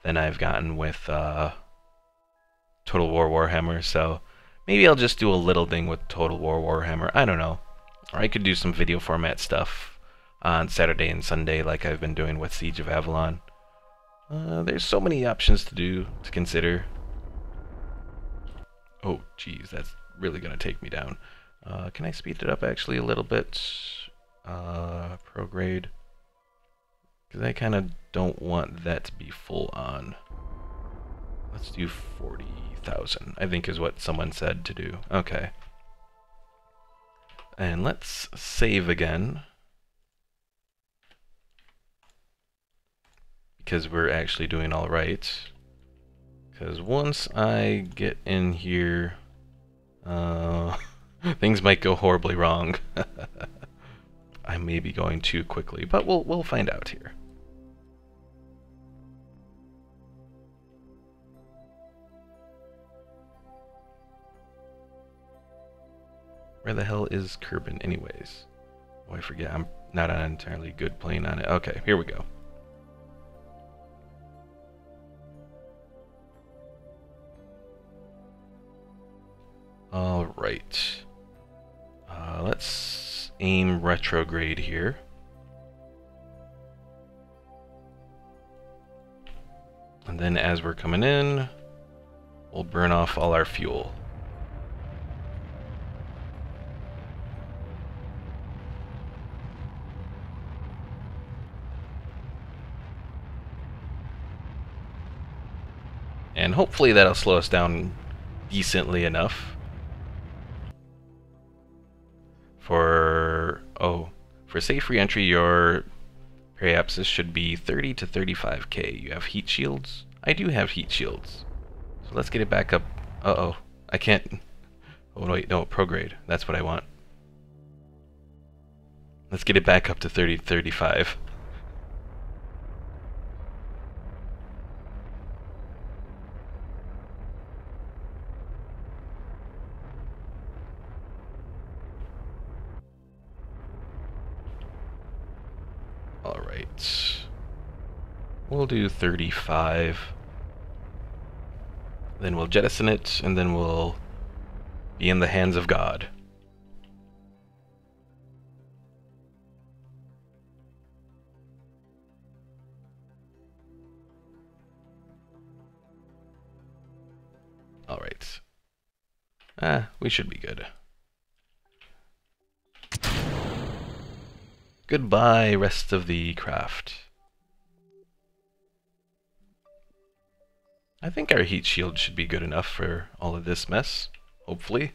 A: than I've gotten with Total War Warhammer, so maybe I'll just do a little thing with Total War Warhammer. I don't know. Or I could do some video format stuff on Saturday and Sunday like I've been doing with Siege of Avalon. There's so many options to consider. Oh, geez, that's really going to take me down. Can I speed it up actually a little bit? Prograde. Because I kind of don't want that to be full on. Let's do 40,000, I think is what someone said to do. Okay. And let's save again. Because we're actually doing all right. Because once I get in here, things might go horribly wrong. I may be going too quickly, but we'll find out here. Where the hell is Kerbin anyways? Oh, I forget. I'm not on an entirely good plane on it. Okay, here we go. Alright. Let's aim retrograde here. And then as we're coming in, we'll burn off all our fuel. And hopefully that'll slow us down decently enough. For safe re-entry, your periapsis should be 30 to 35k. You have heat shields? I do have heat shields. So let's get it back up. Uh-oh. I can't... Oh, wait, no, prograde. That's what I want. Let's get it back up to 30 to 35. Alright. We'll do 35. Then we'll jettison it, and then we'll be in the hands of God. Alright. We should be good. Goodbye, rest of the craft. I think our heat shield should be good enough for all of this mess, hopefully.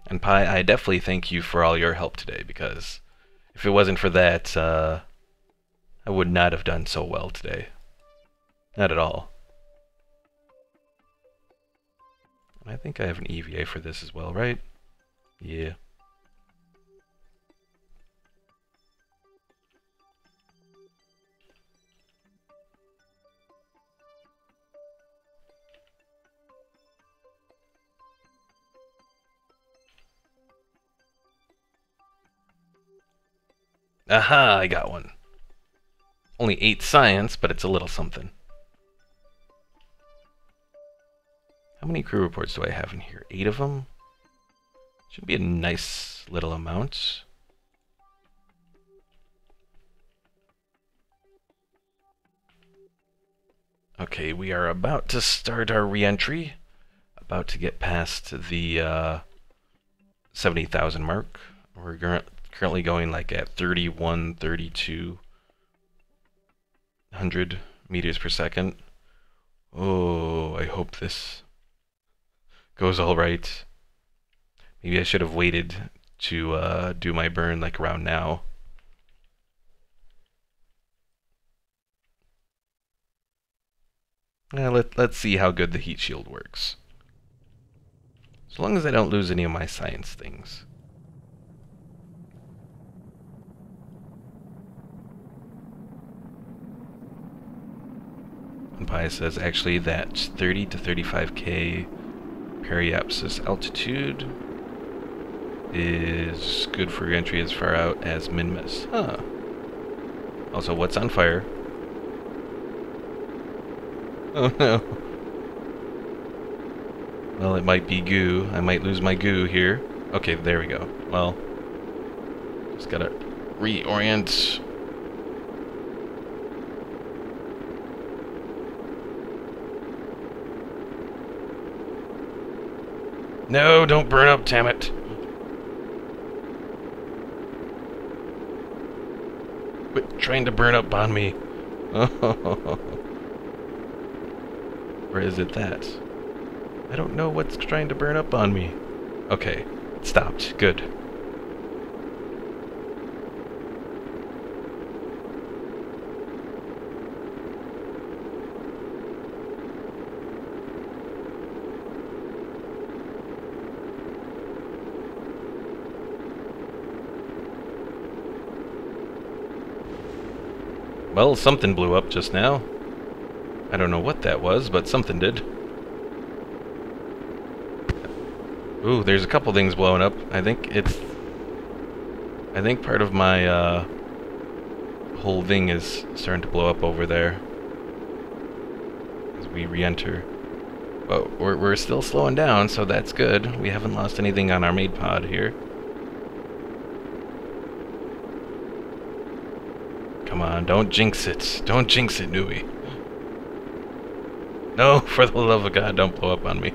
A: And Pi, I definitely thank you for all your help today, because if it wasn't for that, I would not have done so well today. Not at all. I think I have an EVA for this as well, right? Yeah. Aha, I got one. Only 8 science, but it's a little something. How many crew reports do I have in here? 8 of them? Should be a nice little amount. Okay, we are about to start our re-entry. About to get past the 70,000 mark. We're currently going like at 31, 3200 meters per second. Oh, I hope this goes all right. Maybe I should have waited to do my burn like around now. Let's see how good the heat shield works. As long as I don't lose any of my science things. And Pi says actually that 30 to 35k periapsis altitude is good for entry as far out as Minmus. Huh. Also, what's on fire? Oh no. Well, it might be goo. I might lose my goo here. Okay, there we go. Well, just gotta reorient. No, don't burn up, damn it. Quit trying to burn up on me. Or is it that? I don't know what's trying to burn up on me. Okay, it stopped. Good. Well, something blew up just now. I don't know what that was, but something did. Ooh, there's a couple things blowing up. I think part of my whole thing is starting to blow up over there as we re-enter. But we're still slowing down, so that's good. We haven't lost anything on our maid pod here. Come on, don't jinx it. Don't jinx it, Nui. No, for the love of God, don't blow up on me.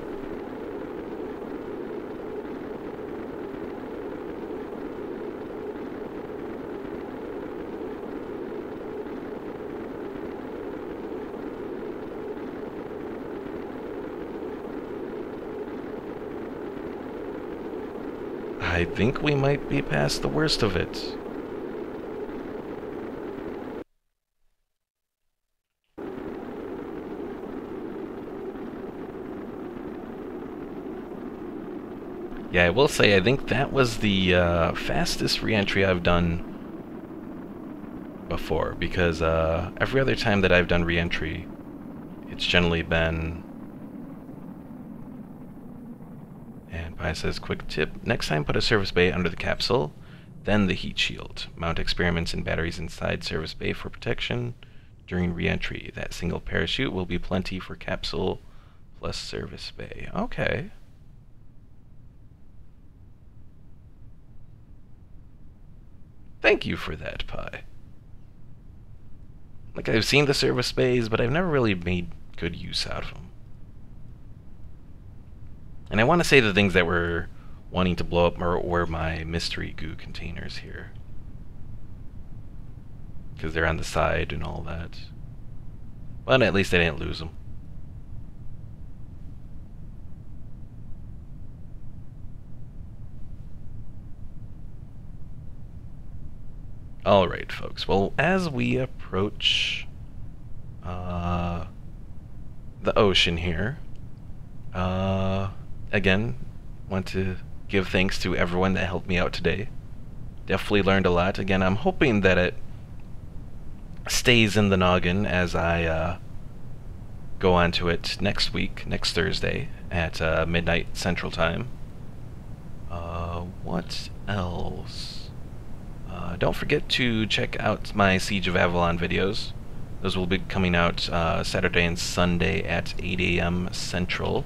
A: I think we might be past the worst of it. Yeah, I will say, I think that was the fastest re-entry I've done before, because every other time that I've done re-entry, it's generally been... And Pi says, quick tip, next time put a service bay under the capsule, then the heat shield. Mount experiments and batteries inside service bay for protection during re-entry. That single parachute will be plenty for capsule plus service bay. Okay. Thank you for that, Pi. Like, I've seen the service bays, but I've never really made good use out of them. And I want to say the things that were wanting to blow up were my mystery goo containers here. Because they're on the side and all that. But at least I didn't lose them. Alright, folks. Well, as we approach the ocean here, again, want to give thanks to everyone that helped me out today. Definitely learned a lot. Again, I'm hoping that it stays in the noggin as I go on to it next week, next Thursday, at midnight Central Time. What else? Don't forget to check out my Siege of Avalon videos. Those will be coming out Saturday and Sunday at 8 a.m. Central.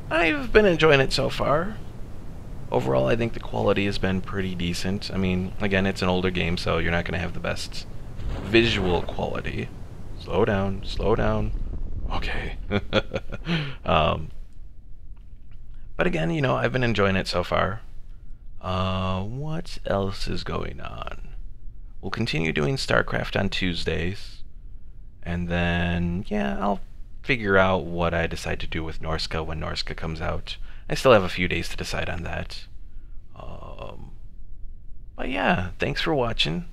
A: I've been enjoying it so far. Overall, I think the quality has been pretty decent. I mean, again, it's an older game, so you're not going to have the best visual quality. Slow down, slow down. Okay. But again, you know, I've been enjoying it so far. What else is going on? We'll continue doing StarCraft on Tuesdays. And then, yeah, I'll figure out what I decide to do with Norska when Norska comes out. I still have a few days to decide on that. But yeah, thanks for watching.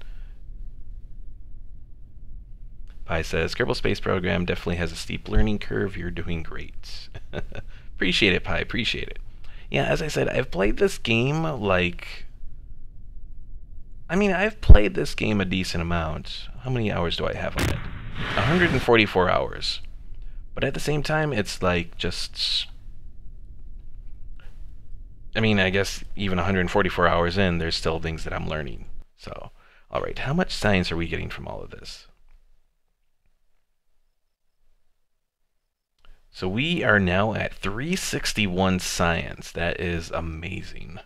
A: Pi says, Kerbal Space Program definitely has a steep learning curve. You're doing great. Appreciate it, Pi. Appreciate it. Yeah, as I said, I've played this game like... I mean, I've played this game a decent amount. How many hours do I have on it? 144 hours. But at the same time, it's like just... I mean, I guess even 144 hours in, there's still things that I'm learning. So, alright, how much science are we getting from all of this? So we are now at 361 science. That is amazing.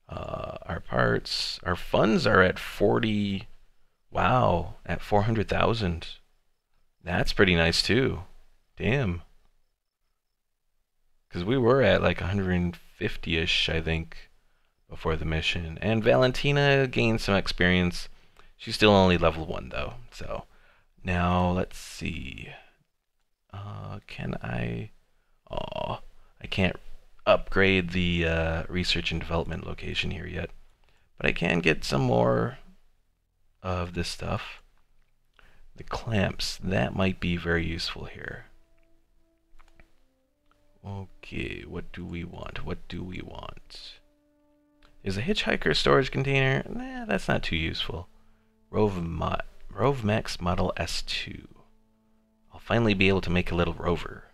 A: Our parts, our funds are at 40. Wow, at 400,000. That's pretty nice too. Damn. Because we were at like 150-ish, I think, before the mission. And Valentina gained some experience. She's still only level 1 though. So now let's see. Can I... Oh, I can't upgrade the research and development location here yet. But I can get some more of this stuff. The clamps, that might be very useful here. Okay, what do we want? What do we want? Is a hitchhiker storage container? Nah, that's not too useful. Rove Max Model S2. I'll finally be able to make a little rover.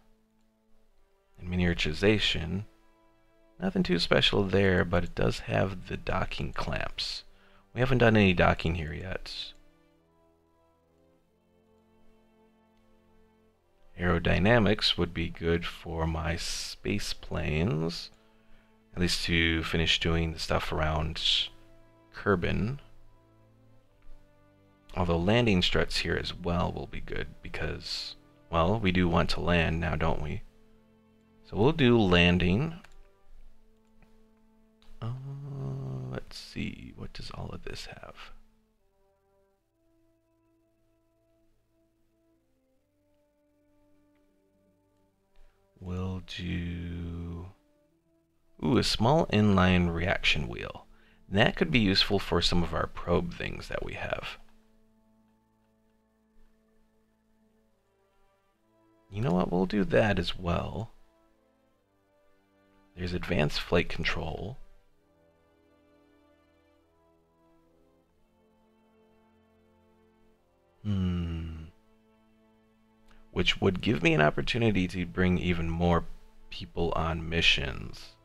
A: And miniaturization. Nothing too special there, but it does have the docking clamps. We haven't done any docking here yet. Aerodynamics would be good for my space planes. At least to finish doing the stuff around Kerbin. Although landing struts here as well will be good because, well, we do want to land now, don't we? So we'll do landing. Let's see, what does all of this have? We'll do... Ooh, a small inline reaction wheel. That could be useful for some of our probe things that we have. You know what? We'll do that as well. There's advanced flight control. Which would give me an opportunity to bring even more people on missions.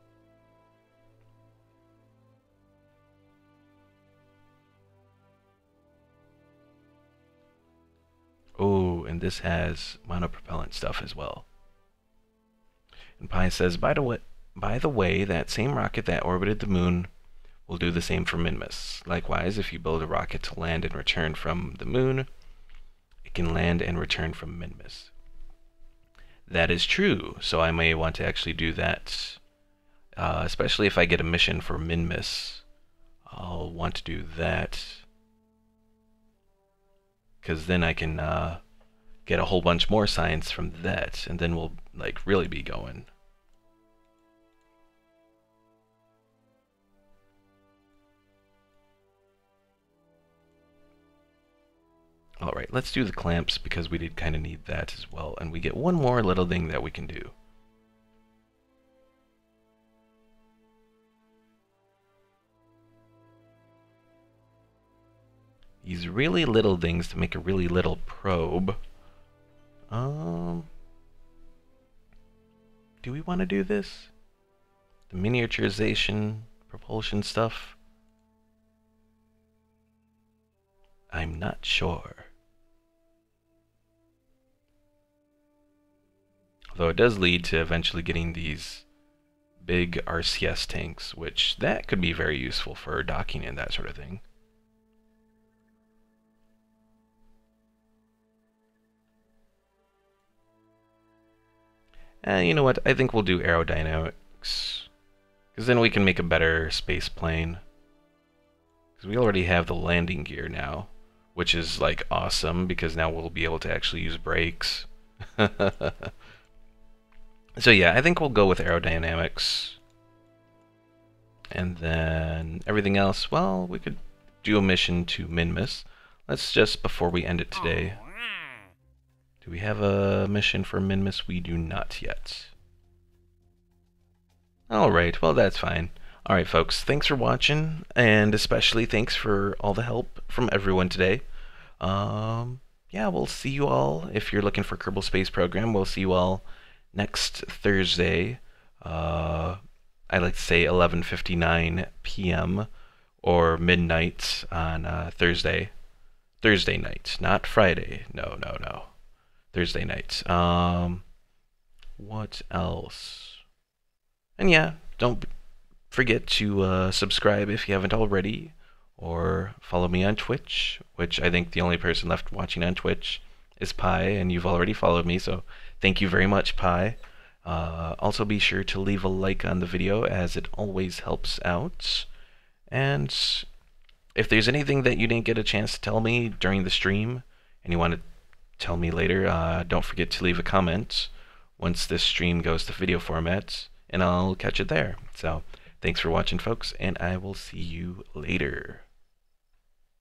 A: Oh, and this has monopropellant stuff as well. And Pi says, by the way, that same rocket that orbited the moon will do the same for Minmus. Likewise, if you build a rocket to land and return from the moon, it can land and return from Minmus. That is true, so I may want to actually do that, especially if I get a mission for Minmus. I'll want to do that, because then I can get a whole bunch more science from that, and then we'll like really be going. Alright, let's do the clamps because we did kind of need that as well. And we get one more little thing that we can do. These really little things to make a really little probe. Do we want to do this? The miniaturization, propulsion stuff? I'm not sure. Although it does lead to eventually getting these big RCS tanks, which that could be very useful for docking and that sort of thing. You know what? I think we'll do aerodynamics, because then we can make a better space plane. Because we already have the landing gear now, which is like awesome, because now we'll be able to actually use brakes. So yeah, I think we'll go with aerodynamics. And then everything else, well, we could do a mission to Minmus. Let's just, before we end it today, do we have a mission for Minmus? We do not yet. Alright, well that's fine. Alright folks, thanks for watching, and especially thanks for all the help from everyone today. Yeah, we'll see you all, if you're looking for Kerbal Space Program, we'll see you all next Thursday. I like to say 11:59 p.m. or midnight on Thursday night, not Friday. No. Thursday night. What else? And yeah, don't forget to subscribe if you haven't already, or follow me on Twitch, which I think the only person left watching on Twitch is Pi, and you've already followed me, so thank you very much, Pi. Also be sure to leave a like on the video, as it always helps out. And if there's anything that you didn't get a chance to tell me during the stream, and you want to tell me later, don't forget to leave a comment once this stream goes to video format, and I'll catch it there. So, thanks for watching, folks, and I will see you later.